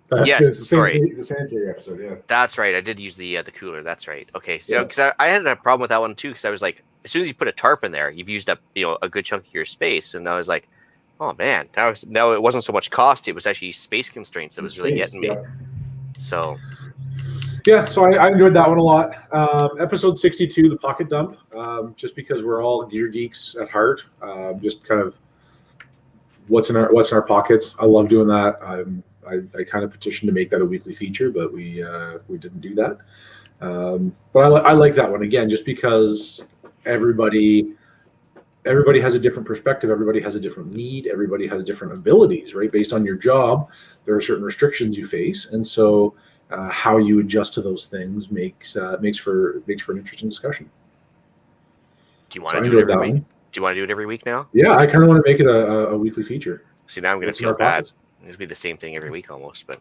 But yes, sorry. The sanitary episode. Yeah. That's right. I did use the cooler. That's right. Okay. So because I had a problem with that one too, because I was like, as soon as you put a tarp in there, you've used up a good chunk of your space, and I was like, oh man, now it wasn't so much cost; it was actually space constraints that was really getting me. Yeah. So. Yeah, so I enjoyed that one a lot. Episode 62, the pocket dump, just because we're all gear geeks at heart. Just kind of what's in our pockets. I love doing that. I kind of petitioned to make that a weekly feature, but we didn't do that. But I like that one again, just because everybody has a different perspective. Everybody has a different need. Everybody has different abilities, right? Based on your job, there are certain restrictions you face, and so how you adjust to those things makes for an interesting discussion. Do you want to do it every week? Do you want to do it every week now? Yeah, I kind of want to make it a weekly feature. See, now I'm going to feel bad. It'll be the same thing every week almost, but.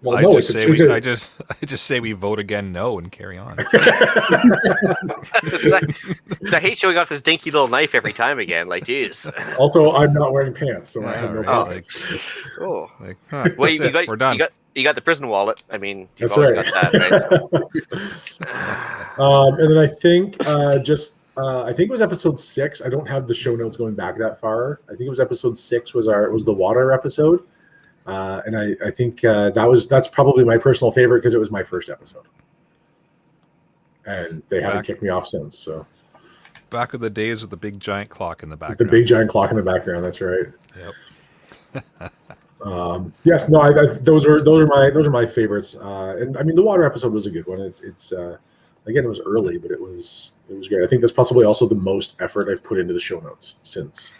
Well, I no, just say we vote again no and carry on. I hate showing off this dinky little knife every time again. Like, geez. Also, I'm not wearing pants, so I have no pockets. Well, we're done. You got the prison wallet. I mean, you've That's always right. got that, right? And then I think I think it was episode 6. I don't have the show notes going back that far. I think it was episode 6 was the water episode. And I think that's probably my personal favorite because it was my first episode, and they haven't kicked me off since. So back of the days with the big giant clock in the background. The big giant clock in the background. That's right. Yep. Yes. No. Those are my favorites. And I mean, the water episode was a good one. It's again, it was early, but it was great. I think that's possibly also the most effort I've put into the show notes since.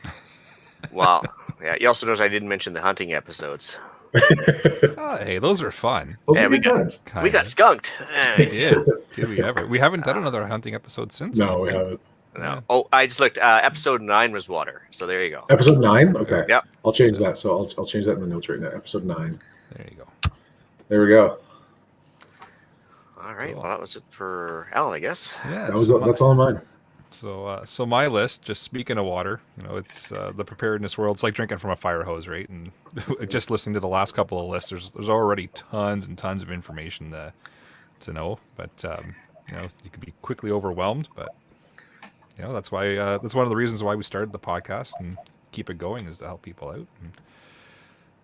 Wow. Yeah. You also notice I didn't mention the hunting episodes. Hey, those are fun. Yeah, we got skunked. Did we ever? We haven't done another hunting episode since. No, we haven't. No. Oh, I just looked. Episode 9 was water. So there you go. Episode 9. Okay. Yep. I'll change that. So I'll change that in the notes right now. Episode 9. There you go. There we go. All right. Cool. Well, that was it for Alan, I guess. Yeah. That's all mine. So my list, just speaking of water, it's the preparedness world. It's like drinking from a fire hose, right? And just listening to the last couple of lists, there's already tons and tons of information to know. But you can be quickly overwhelmed. But that's why that's one of the reasons why we started the podcast and keep it going, is to help people out. And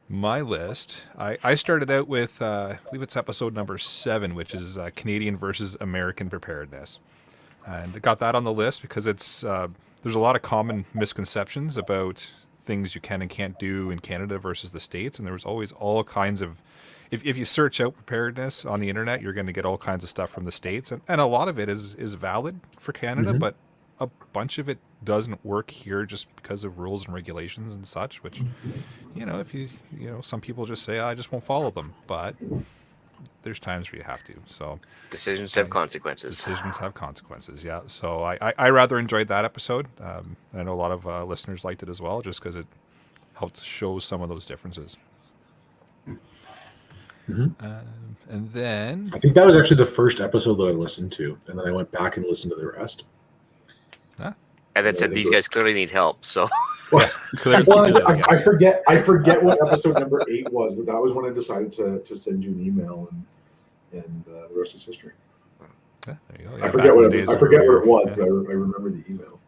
my list, I started out with I believe it's episode number 7, which is Canadian versus American Preparedness. And I got that on the list because it's there's a lot of common misconceptions about things you can and can't do in Canada versus the States. And there was always all kinds of, if you search out preparedness on the internet, you're going to get all kinds of stuff from the States. And a lot of it is valid for Canada, Mm-hmm. but a bunch of it doesn't work here just because of rules and regulations and such, which, if some people just say, I just won't follow them. But there's times where you have to. So decisions have consequences. Decisions have consequences. Yeah. So I rather enjoyed that episode. I know a lot of listeners liked it as well, just because it helped show some of those differences. Mm-hmm. And then I think that was actually the first episode that I listened to, and then I went back and listened to the rest. Huh? And then said these guys clearly need help. So yeah, clearly, I forget what episode number 8 was, but that was when I decided to send you an email, and the rest is history. Yeah, there you go. I forget what it was, but I remember the email.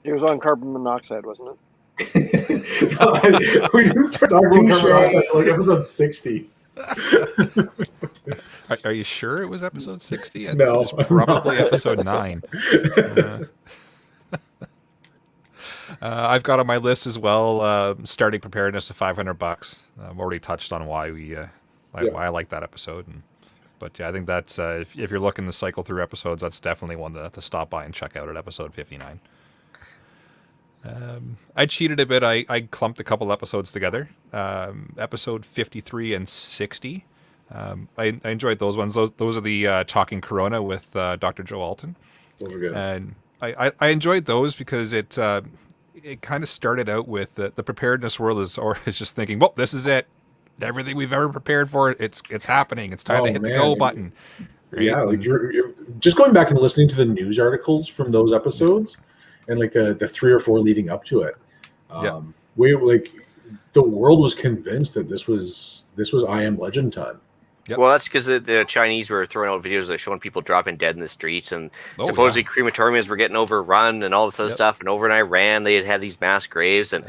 It was on carbon monoxide, wasn't it? We didn't start talking about carbon monoxide until like episode 60. Are you sure it was episode 60? No. It was probably episode 9. I've got on my list as well, starting preparedness of $500. I've already touched on why why I like that episode. But yeah, I think that's if you're looking to cycle through episodes, that's definitely one to stop by and check out at episode 59. I cheated a bit. I clumped a couple episodes together. Episode 53 and 60. I enjoyed those ones. Those are the Talking Corona with Dr. Joe Alton. Those are good. And I enjoyed those because it kind of started out with the preparedness world is just thinking, well, this is it. Everything we've ever prepared for, it's happening. It's time to hit the go button. Right? Yeah, like you're just going back and listening to the news articles from those episodes, and like the 3 or 4 leading up to it. The world was convinced that this was I Am Legend time. Yep. Well, that's because the Chinese were throwing out videos of showing people dropping dead in the streets, and supposedly crematoriums were getting overrun and all this other stuff. And over in Iran, they had these mass graves, and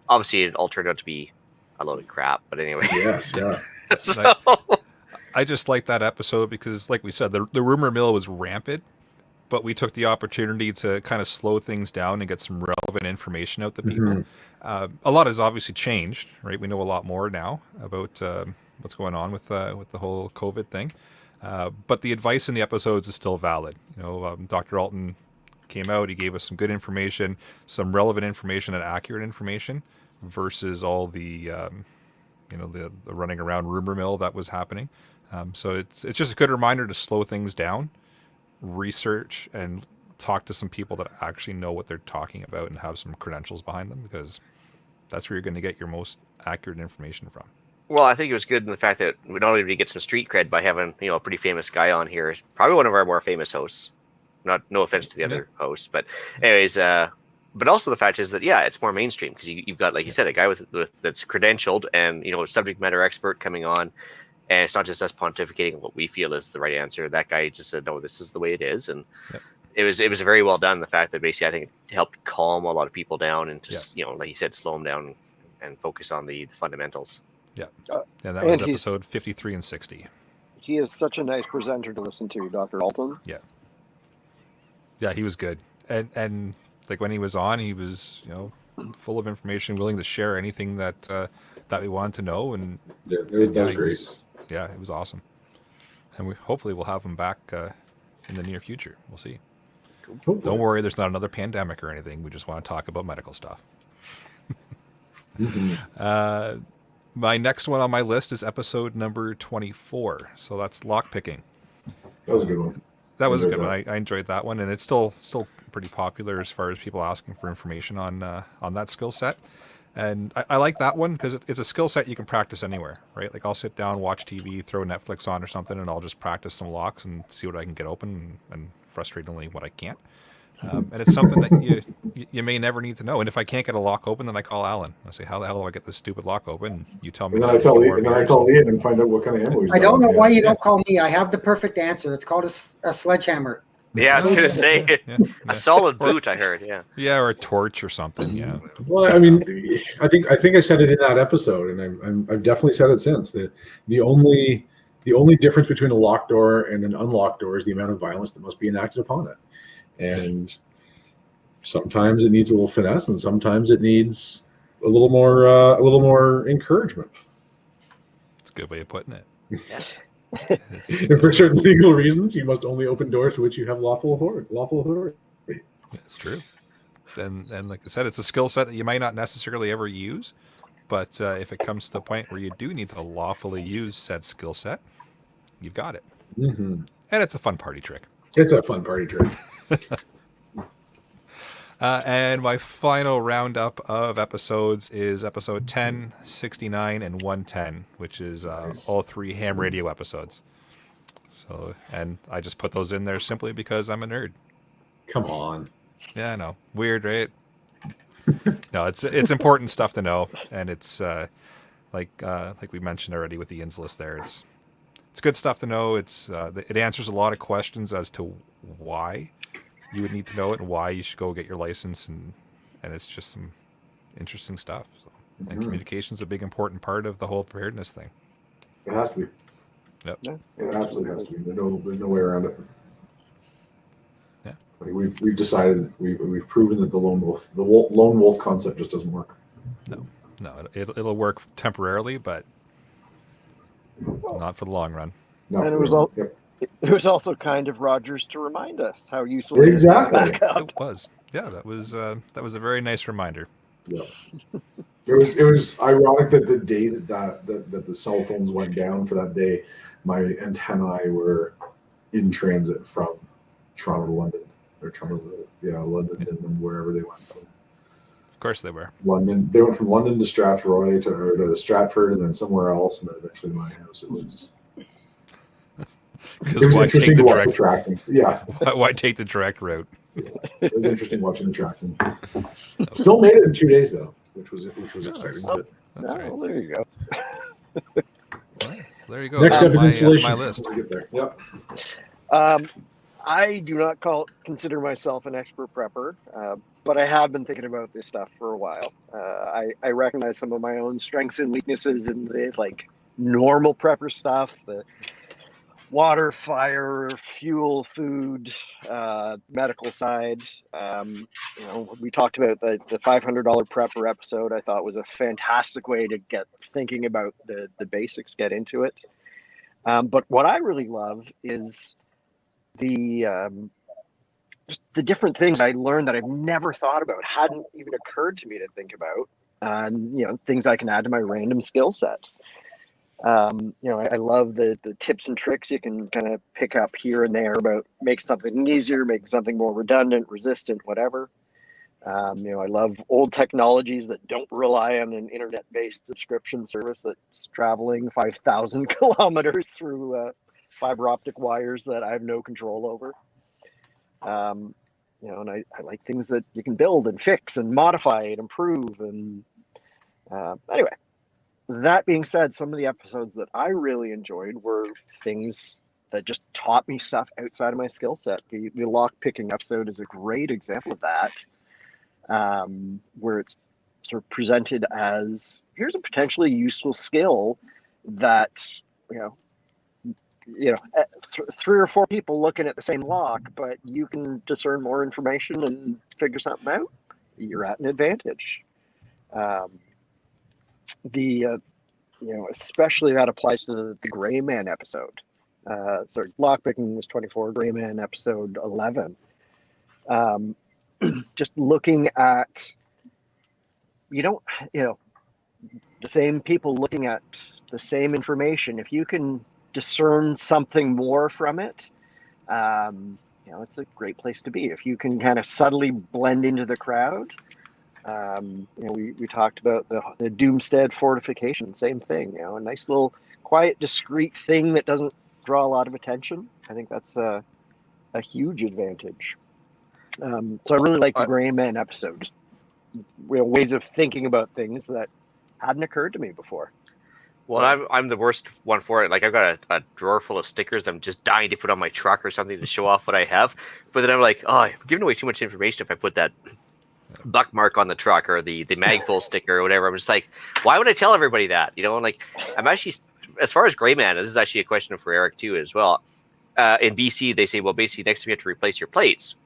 obviously it all turned out to be a load of crap. But anyway, yes, yeah. So I just like that episode because, like we said, the rumor mill was rampant, but we took the opportunity to kind of slow things down and get some relevant information out to people. Mm-hmm. A lot has obviously changed, right? We know a lot more now about what's going on with the whole COVID thing. But the advice in the episodes is still valid. Dr. Alton came out, he gave us some good information, some relevant information and accurate information versus all the the running around rumor mill that was happening. So it's just a good reminder to slow things down, research, and talk to some people that actually know what they're talking about and have some credentials behind them, because that's where you're going to get your most accurate information from. Well, I think it was good in the fact that we not only did we get some street cred by having a pretty famous guy on here, probably one of our more famous hosts. No offense to the other hosts, but anyways, but also the fact is that it's more mainstream, because you've got, like you said, a guy with that's credentialed and a subject matter expert coming on, and it's not just us pontificating what we feel is the right answer. That guy just said, no, this is the way it is, and it was very well done. The fact that basically I think it helped calm a lot of people down and just like you said, slow them down and focus on the fundamentals. Yeah, that was episode 53 and 60. He is such a nice presenter to listen to, Dr. Alton. Yeah, he was good, and like when he was on, he was full of information, willing to share anything that we wanted to know, and that was great. It was awesome, and hopefully we'll have him back in the near future. We'll see. Hopefully. Don't worry, there's not another pandemic or anything. We just want to talk about medical stuff. My next one on my list is episode number 24. So that's lockpicking. That was a good one. That was a good one. I enjoyed that one, and it's still pretty popular as far as people asking for information on that skill set. And I like that one because it's a skill set you can practice anywhere, right? Like I'll sit down, watch TV, throw Netflix on or something, and I'll just practice some locks and see what I can get open, and frustratingly what I can't. And it's something that you may never need to know. And if I can't get a lock open, then I call Alan. I say, how the hell do I get this stupid lock open? You tell me. And then I call Ian and find out what kind of ammo he's got. I don't know why you don't call me. I have the perfect answer. It's called a sledgehammer. Yeah, I was going to say a solid boot. I heard. Yeah, or a torch or something. Yeah. Well, I mean, I think I said it in that episode, and I've definitely said it since. That the only difference between a locked door and an unlocked door is the amount of violence that must be enacted upon it. And sometimes it needs a little finesse, and sometimes it needs a little more encouragement. It's a good way of putting it. And for certain legal reasons, you must only open doors to which you have lawful authority. That's true. And like I said, it's a skill set that you might not necessarily ever use, but if it comes to the point where you do need to lawfully use said skill set, you've got it. Mm-hmm. And it's a fun party trick. It's a fun party trick. And my final roundup of episodes is episode 10, 69, and 110, which is all three ham radio episodes. So, and I just put those in there simply because I'm a nerd. Come on. Yeah, I know. Weird, right? No, it's important stuff to know, and it's like we mentioned already with the ins list there. It's good stuff to know. It answers a lot of questions as to why you would need to know it and why you should go get your license, and it's just some interesting stuff. So, and communication is a big important part of the whole preparedness thing. It has to be. Yep. It absolutely has to be. There's no way around it. Yeah. Like we've decided we've proven that the lone wolf concept just doesn't work. No, it'll work temporarily, but not for the long run. And it was also kind of Rogers to remind us how useful it is to back up. It was. Yeah, that was a very nice reminder. Yeah. It was ironic that the day that the cell phones went down for that day, my antennae were in transit from Toronto to London, or London, and then wherever they went from. Of course they were. London. They went from London to Strathroy to Stratford, and then somewhere else, and then eventually my house. It was interesting to watch the tracking. Yeah. Why take the direct route? Yeah. It was interesting watching the tracking. Still made it in 2 days though, which was exciting. That's right. Well, there you go. Nice. There you go. Next step is installation. My list. We'll get there. Yep. I do not consider myself an expert prepper, but I have been thinking about this stuff for a while. I recognize some of my own strengths and weaknesses in the normal prepper stuff, the water, fire, fuel, food, medical side. We talked about the $500 prepper episode. I thought was a fantastic way to get thinking about the basics, get into it. But what I really love is the just the different things I learned that I've never thought about, hadn't even occurred to me to think about, and things I can add to my random skill set. I love the tips and tricks you can kind of pick up here and there about make something easier, make something more redundant, resistant, whatever. I love old technologies that don't rely on an internet-based subscription service that's traveling 5,000 kilometers through fiber optic wires that I have no control over. And I like things that you can build and fix and modify and improve. And anyway, that being said, some of the episodes that I really enjoyed were things that just taught me stuff outside of my skill set. The lock picking episode is a great example of that, where it's sort of presented as here's a potentially useful skill that three or four people looking at the same lock, but you can discern more information and figure something out. You're at an advantage. Especially that applies to the Gray Man episode. Sorry, lockpicking was 24, Gray Man episode 11. Just looking at, the same people looking at the same information. If you can discern something more from it, it's a great place to be. If you can kind of subtly blend into the crowd, we talked about the Doomstead fortification, same thing. A nice little quiet, discreet thing that doesn't draw a lot of attention. I think that's a huge advantage. So I really like the Gray Man episode. Just ways of thinking about things that hadn't occurred to me before. Well, I'm the worst one for it. Like I've got a drawer full of stickers I'm just dying to put on my truck or something to show off what I have. But then I'm like, I'm giving away too much information if I put that buck mark on the truck or the magful sticker or whatever. I'm just like, why would I tell everybody that? I'm actually, as far as Gray Man, this is actually a question for Eric too as well. In BC, they say, well, basically next time you have to replace your plates,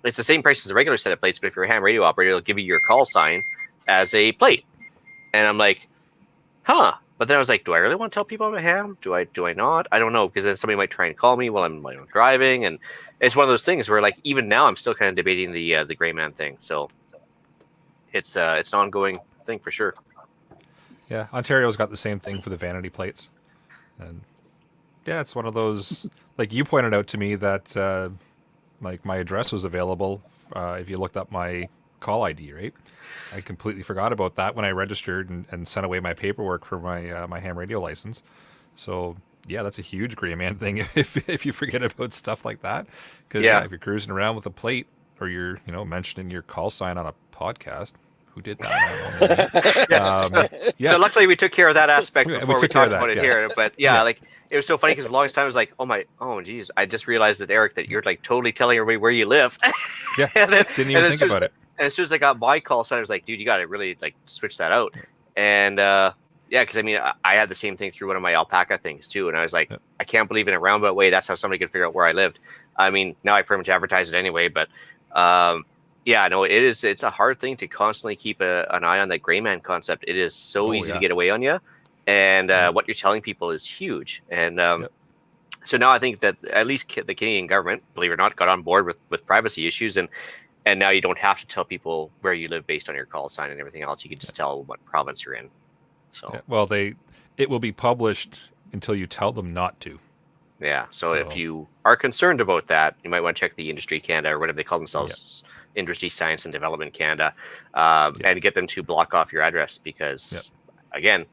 it's the same price as a regular set of plates, but if you're a ham radio operator, they'll give you your call sign as a plate. And I'm like, huh. But then I was like, do I really want to tell people I'm a ham? Do I not? I don't know, because then somebody might try and call me while I'm driving. And it's one of those things where, like, even now I'm still kind of debating the Gray Man thing. So it's an ongoing thing for sure. Yeah, Ontario's got the same thing for the vanity plates. And yeah, it's one of those, like you pointed out to me that my address was available if you looked up my call ID, right? I completely forgot about that when I registered and sent away my paperwork for my ham radio license. So yeah, that's a huge Gray Man thing if you forget about stuff like that. Because if you're cruising around with a plate or you're mentioning your call sign on a podcast, who did that? So luckily we took care of that aspect before we talked about it here. But like it was so funny because the longest time I was like, geez, I just realized that Eric, that you're like totally telling everybody where you live. Yeah, didn't even think about it. And as soon as I got my call sign, I was like, dude, you got to really like switch that out. And because I had the same thing through one of my alpaca things too. And I was like, I can't believe in a roundabout way that's how somebody could figure out where I lived. I mean, now I pretty much advertise it anyway, but it's a hard thing to constantly keep an eye on that Gray Man concept. It is so easy to get away on you. And what you're telling people is huge. And so now I think that at least the Canadian government, believe it or not, got on board with privacy issues. And now you don't have to tell people where you live based on your call sign and everything else. You can just tell what province you're in. So it will be published until you tell them not to. Yeah. So if you are concerned about that, you might want to check the Industry Canada or whatever they call themselves, Industry Science and Development Canada, and get them to block off your address because, again,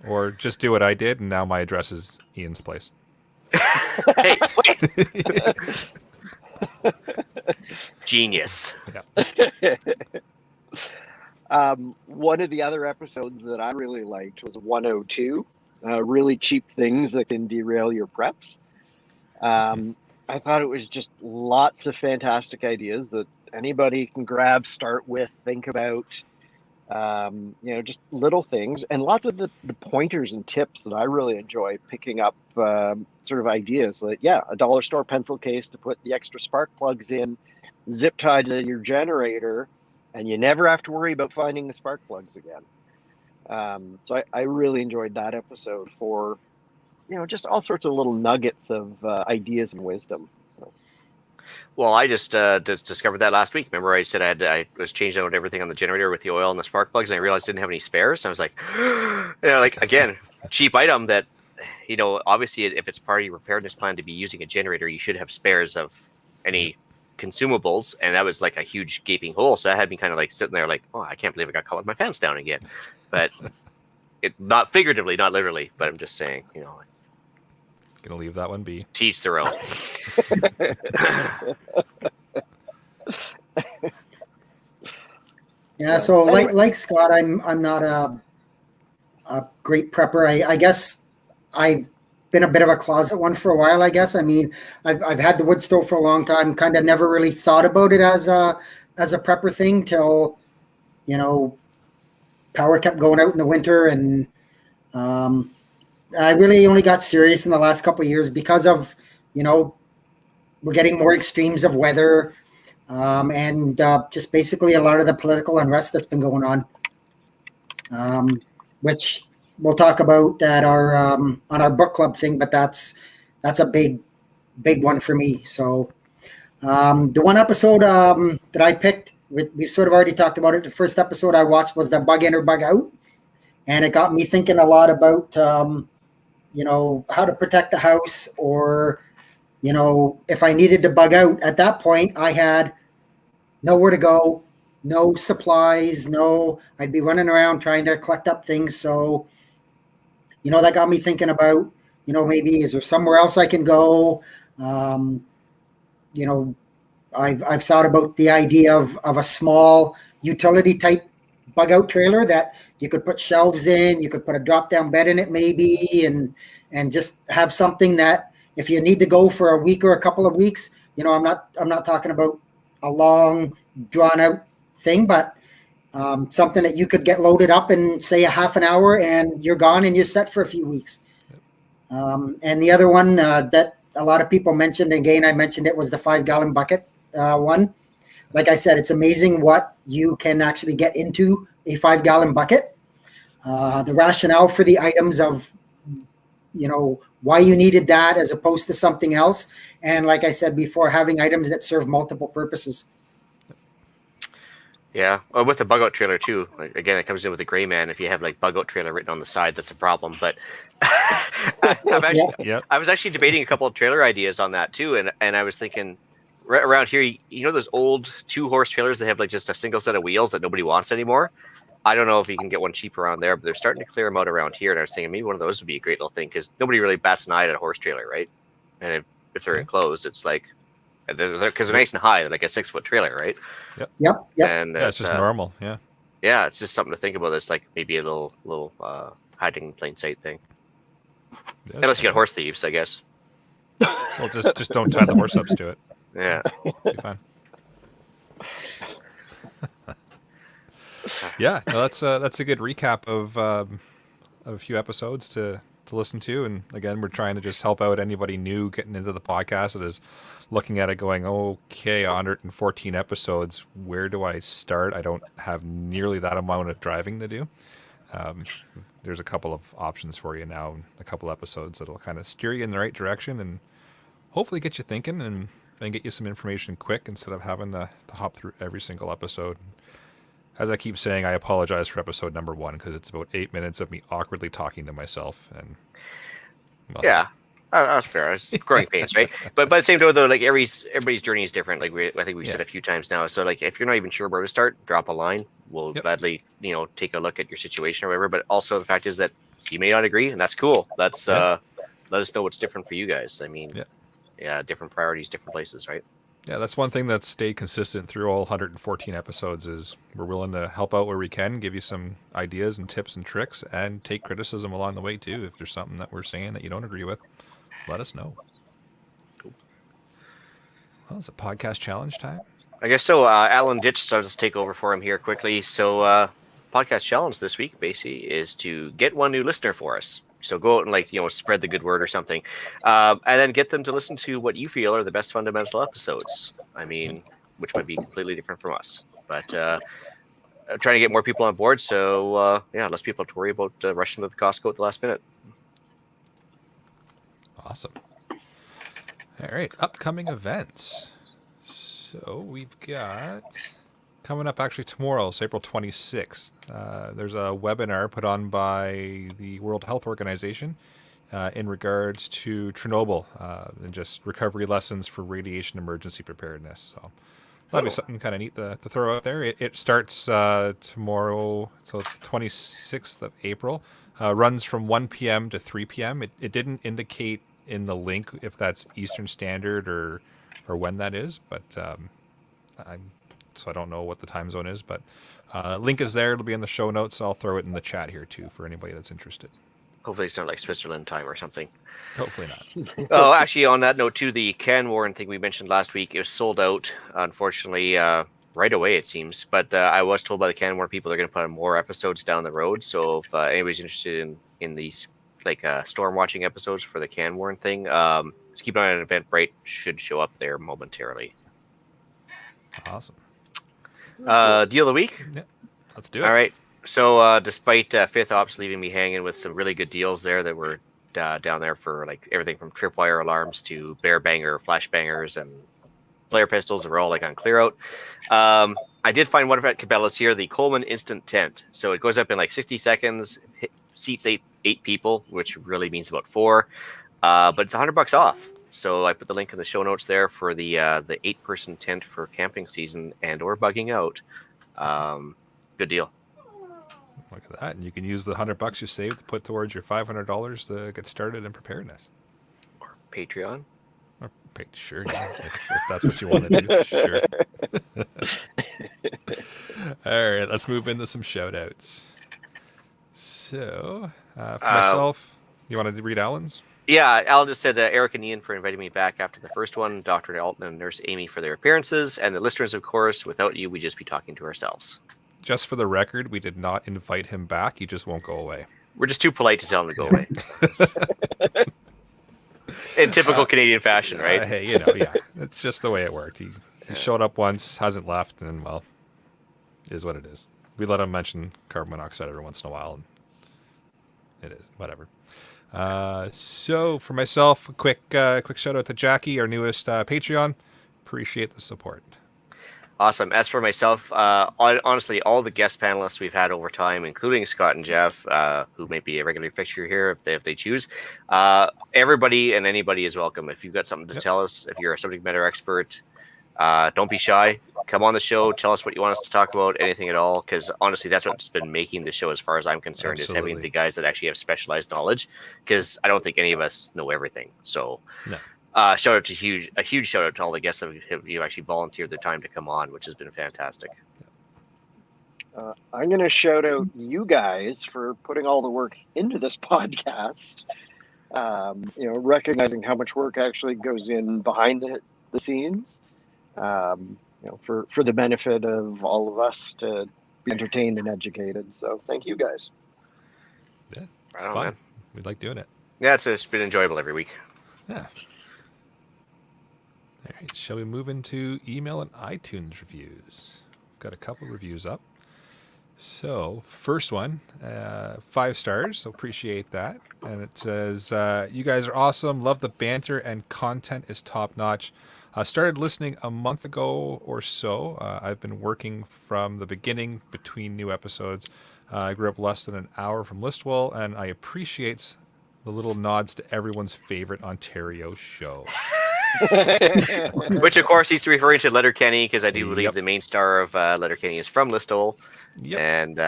Or just do what I did, and now my address is Ian's place. Hey, wait. Genius. One of the other episodes that I really liked was 102, really cheap things that can derail your preps. I thought it was just lots of fantastic ideas that anybody can grab, start with, think about, just little things, and lots of the pointers and tips that I really enjoy picking up, sort of ideas like, a dollar store pencil case to put the extra spark plugs in, zip tied to your generator, and you never have to worry about finding the spark plugs again. So I really enjoyed that episode for just all sorts of little nuggets of ideas and wisdom. Well, I just discovered that last week. Remember, I said I was changing out everything on the generator with the oil and the spark plugs, and I realized I didn't have any spares. And I was like, like again, cheap item that, obviously if it's part of your preparedness plan to be using a generator, you should have spares of any consumables. And that was like a huge gaping hole. So that had me kind of like sitting there like, oh, I can't believe I got caught with my fans down again. But not figuratively, not literally, but I'm just saying, Gonna leave that one be. Teach their own. Yeah, so like Scott, I'm not a great prepper. I guess I've been a bit of a closet one for a while. I guess. I mean, I've had the wood stove for a long time. Kind of never really thought about it as a prepper thing till, power kept going out in the winter, and I really only got serious in the last couple of years because of, we're getting more extremes of weather, and just basically a lot of the political unrest that's been going on, which we'll talk about at our on our book club thing. But that's a big one for me. So the one episode that I picked, we've sort of already talked about it. The first episode I watched was the bug in or bug out, and it got me thinking a lot about how to protect the house, or if I needed to bug out. At that point, I had nowhere to go, no supplies, I'd be running around trying to collect up things. So, that got me thinking about, maybe is there somewhere else I can go? I've thought about the idea of a small utility type bug out trailer that you could put shelves in, you could put a drop down bed in it maybe, and just have something that if you need to go for a week or a couple of weeks, I'm not talking about a long drawn out thing, but something that you could get loaded up in, say, a half an hour, and you're gone and you're set for a few weeks. And the other one that a lot of people mentioned, again, I mentioned it, was the 5-gallon bucket one. Like I said, it's amazing what you can actually get into a 5-gallon bucket. The rationale for the items of, why you needed that as opposed to something else. And like I said before, having items that serve multiple purposes. Yeah, well, with the bug out trailer too. Again, it comes in with the gray man. If you have like bug out trailer written on the side, that's a problem. But I was actually debating a couple of trailer ideas on that too, and I was thinking, right around here, those old 2-horse trailers that have like just a single set of wheels that nobody wants anymore. I don't know if you can get one cheap around there, but they're starting to clear them out around here. And I was thinking maybe one of those would be a great little thing, because nobody really bats an eye at a horse trailer, right? And if they're enclosed, it's like, because they're nice and high, they're like a 6-foot trailer, right? Yep. And That's just normal. Yeah. Yeah, it's just something to think about. It's like maybe a little hiding in plain sight thing. Yeah, Unless you got horse thieves, I guess. Well, just don't tie the horse ups to it. Yeah. Be fine. Yeah, no, that's a good recap of a few episodes to listen to. And again, we're trying to just help out anybody new getting into the podcast that is looking at it going, okay, 114 episodes, where do I start? I don't have nearly that amount of driving to do. There's a couple of options for you now, a couple episodes that'll kind of steer you in the right direction and hopefully get you thinking and get you some information quick instead of having to hop through every single episode. As I keep saying, I apologize for episode number 1 because it's about 8 minutes of me awkwardly talking to myself. And well, yeah, that's fair. It's growing pains, right? But by the same token, though, like everybody's journey is different. Like I think we said a few times now. So like, if you're not even sure where to start, drop a line. We'll gladly, take a look at your situation or whatever. But also the fact is that you may not agree, and that's cool. That's let us know what's different for you guys. I mean, different priorities, different places, right? Yeah, that's one thing that's stayed consistent through all 114 episodes is we're willing to help out where we can, give you some ideas and tips and tricks, and take criticism along the way too. If there's something that we're saying that you don't agree with, let us know. Cool. Well, it's a podcast challenge time. I guess so. Alan Ditch, so I'll just take over for him here quickly. So podcast challenge this week, basically, is to get one new listener for us. So go out and spread the good word or something, and then get them to listen to what you feel are the best fundamental episodes. I mean, which might be completely different from us, but trying to get more people on board. So less people have to worry about rushing to the Costco at the last minute. Awesome. All right, upcoming events. So we've got coming up actually tomorrow, so April 26th. There's a webinar put on by the World Health Organization in regards to Chernobyl and just recovery lessons for radiation emergency preparedness. So that'll be something kind of neat to throw out there. It starts tomorrow, so it's the 26th of April. Runs from 1 p.m. to 3 p.m. It didn't indicate in the link if that's Eastern Standard or when that is, but so I don't know what the time zone is. But link is there. It'll be in the show notes. I'll throw it in the chat here too for anybody that's interested. Hopefully it's not like Switzerland time or something. Hopefully not. Oh, actually, on that note too, the can warn thing we mentioned last week, it was sold out, unfortunately, right away it seems. But I was told by the can warn people they're going to put on more episodes down the road. So if anybody's interested in these like storm watching episodes for the can warn thing, just keep an eye on Eventbrite. Should show up there momentarily. Awesome. Deal of the week. Yeah, let's do it. All right. So despite Fifth Ops leaving me hanging with some really good deals there that were down there for like everything from tripwire alarms to bear banger, flash bangers, and flare pistols that were all like on clear out. I did find one of Cabela's here, the Coleman Instant Tent. So it goes up in like 60 seconds, seats eight people, which really means about 4. But it's $100 off. So I put the link in the show notes there for the 8-person tent for camping season and or bugging out. Good deal. Look at that. And you can use the $100 you saved to put towards your $500 to get started in preparedness. Or Patreon. Or sure, yeah, if that's what you want to do. Sure. All right, let's move into some shout outs. So, for myself, you want to read Alan's? Yeah, Alan just said Eric and Ian for inviting me back after the first one, Dr. Alton and Nurse Amy for their appearances, and the listeners, of course. Without you, we'd just be talking to ourselves. Just for the record, we did not invite him back. He just won't go away. We're just too polite to tell him to go away. In typical Canadian fashion, right? Hey, you know, yeah. It's just the way it worked. He showed up once, hasn't left, and, well, is what it is. We let him mention carbon monoxide every once in a while, and it is. Whatever. So, for myself, a quick shout out to Jackie, our newest Patreon. Appreciate the support. Awesome. As for myself, honestly, all the guest panelists we've had over time, including Scott and Jeff, who may be a regular fixture here if they choose, everybody and anybody is welcome. If you've got something to tell us, if you're a subject matter expert, don't be shy. Come on the show. Tell us what you want us to talk about, anything at all, because honestly, that's what's been making the show, as far as I'm concerned, Absolutely. is having the guys that actually have specialized knowledge, because I don't think any of us know everything. So No. Shout out to a huge shout out to all the guests that you actually volunteered the time to come on, which has been fantastic. I'm going to shout out you guys for putting all the work into this podcast. Recognizing how much work actually goes in behind the scenes. For the benefit of all of us to be entertained and educated. So thank you guys. Yeah, it's Right on, fun. man. We like doing it. Yeah, it's been enjoyable every week. Yeah. All right, shall we move into email and iTunes reviews? We've got a couple reviews up. So, first one, 5 stars, so appreciate that. And it says, you guys are awesome, love the banter, and content is top-notch. I started listening a month ago or so. I've been working from the beginning between new episodes. I grew up less than an hour from Listowel, and I appreciate the little nods to everyone's favorite Ontario show. Which, of course, he's referring to Letterkenny, because I do believe the main star of Letterkenny is from Listowel. Yep. And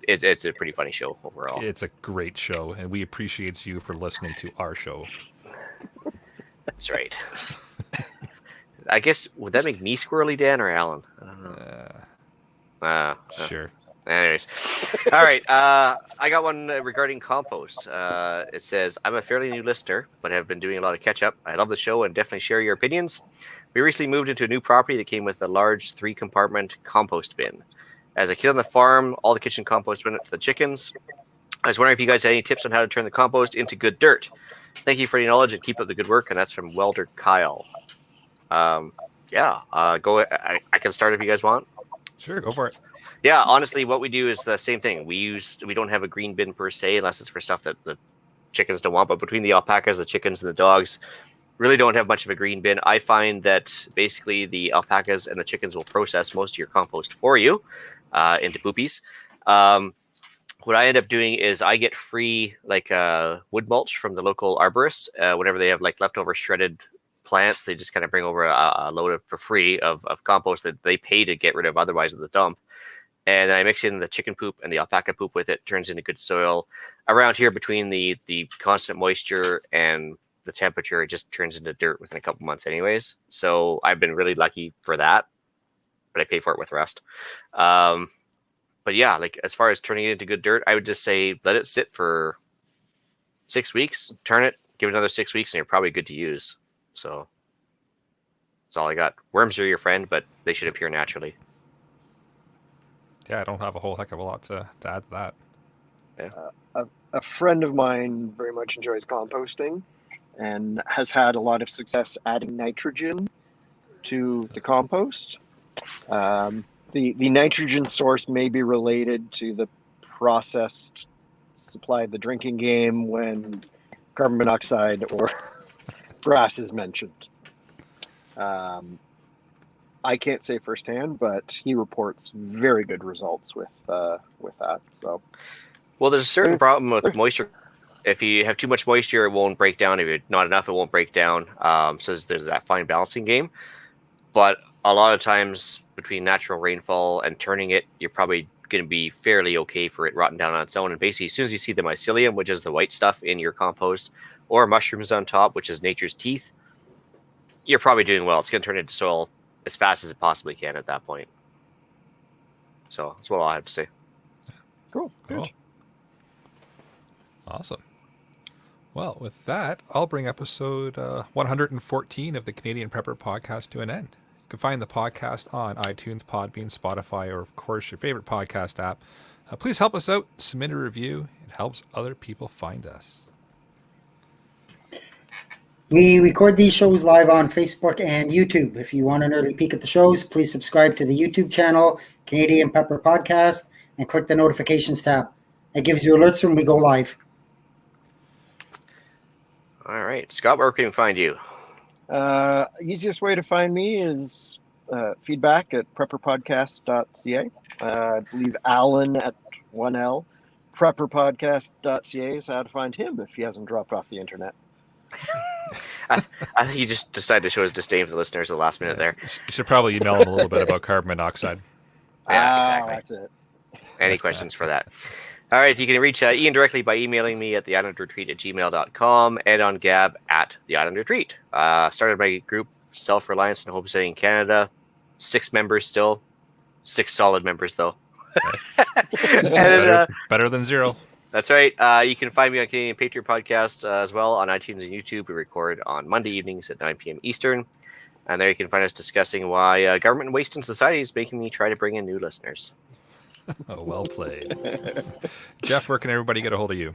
it's a pretty funny show overall. It's a great show, and we appreciate you for listening to our show. That's right. I guess, would that make me squirrely, Dan, or Alan? I don't know. Sure. Anyways. All right. I got one regarding Compost. It says, I'm a fairly new listener, but have been doing a lot of catch up. I love the show and definitely share your opinions. We recently moved into a new property that came with a large 3-compartment compost bin. As a kid on the farm, all the kitchen compost went to the chickens. I was wondering if you guys had any tips on how to turn the compost into good dirt. Thank you for your knowledge and keep up the good work. And that's from Welder Kyle. Go. I can start if you guys want. Sure, go for it. Yeah, honestly, what we do is the same thing. We don't have a green bin per se, unless it's for stuff that the chickens don't want, but between the alpacas, the chickens, and the dogs, really don't have much of a green bin. I find that basically the alpacas and the chickens will process most of your compost for you into poopies. What I end up doing is I get free wood mulch from the local arborists. Whenever they have like leftover shredded plants, they just kind of bring over a load for free of compost that they pay to get rid of otherwise at the dump. And then I mix in the chicken poop and the alpaca poop with it, turns into good soil. Around here, between the constant moisture and the temperature, it just turns into dirt within a couple months anyways. So I've been really lucky for that, but I pay for it with rust. But yeah, like as far as turning it into good dirt, I would just say let it sit for 6 weeks, turn it, give it another 6 weeks, and you're probably good to use. So that's all I got. Worms are your friend, but they should appear naturally. Yeah, I don't have a whole heck of a lot to add to that. Yeah. A friend of mine very much enjoys composting and has had a lot of success adding nitrogen to the compost. The nitrogen source may be related to the processed supply of the drinking game when carbon monoxide or grass is mentioned. I can't say firsthand, but he reports very good results with that. So, well, there's a certain problem with moisture. If you have too much moisture, it won't break down. If not enough, it won't break down. So there's that fine balancing game. But a lot of times between natural rainfall and turning it, you're probably going to be fairly okay for it rotting down on its own. And basically, as soon as you see the mycelium, which is the white stuff in your compost, or mushrooms on top, which is nature's teeth, you're probably doing well. It's going to turn into soil as fast as it possibly can at that point. So that's what I have to say. cool. Cool. Awesome. Well, with that, I'll bring episode 114 of the Canadian Prepper Podcast to an end. You can find the podcast on iTunes, Podbean, Spotify, or of course your favorite podcast app. Please help us out. Submit a review. It helps other people find us. We record these shows live on Facebook and YouTube. If you want an early peek at the shows, please subscribe to the YouTube channel, Canadian Prepper Podcast, and click the notifications tab. It gives you alerts when we go live. All right, Scott, where can we find you? Easiest way to find me is feedback at prepperpodcast.ca. I believe Alan at 1L, prepperpodcast.ca is how to find him if he hasn't dropped off the internet. I think he just decided to show his disdain for the listeners at the last minute there. You should probably email him a little bit about carbon monoxide. Yeah, exactly. That's it. Any questions for that? All right, you can reach Ian directly by emailing me at theislandretreat@gmail.com and on Gab at theislandretreat. Started my group, Self-Reliance and Homesteading Canada. 6 members still. 6 solid members, though. And better than 0. That's right. You can find me on Canadian Patriot Podcast as well on iTunes and YouTube. We record on Monday evenings at 9 p.m. Eastern. And there you can find us discussing why government waste in society is making me try to bring in new listeners. Oh, well played. Jeff, where can everybody get a hold of you?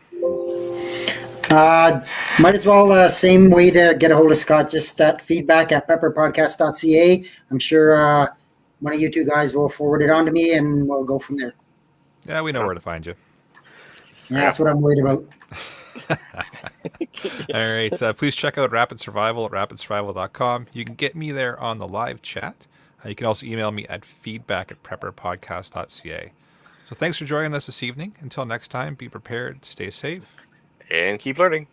Might as well, same way to get a hold of Scott, just that feedback at pepperpodcast.ca. I'm sure one of you two guys will forward it on to me and we'll go from there. Yeah, we know where to find you. Yeah, that's what I'm worried about. All right. Please check out Rapid Survival at rapidsurvival.com. You can get me there on the live chat. You can also email me at feedback@prepperpodcast.ca. So thanks for joining us this evening. Until next time, be prepared, stay safe, And keep learning.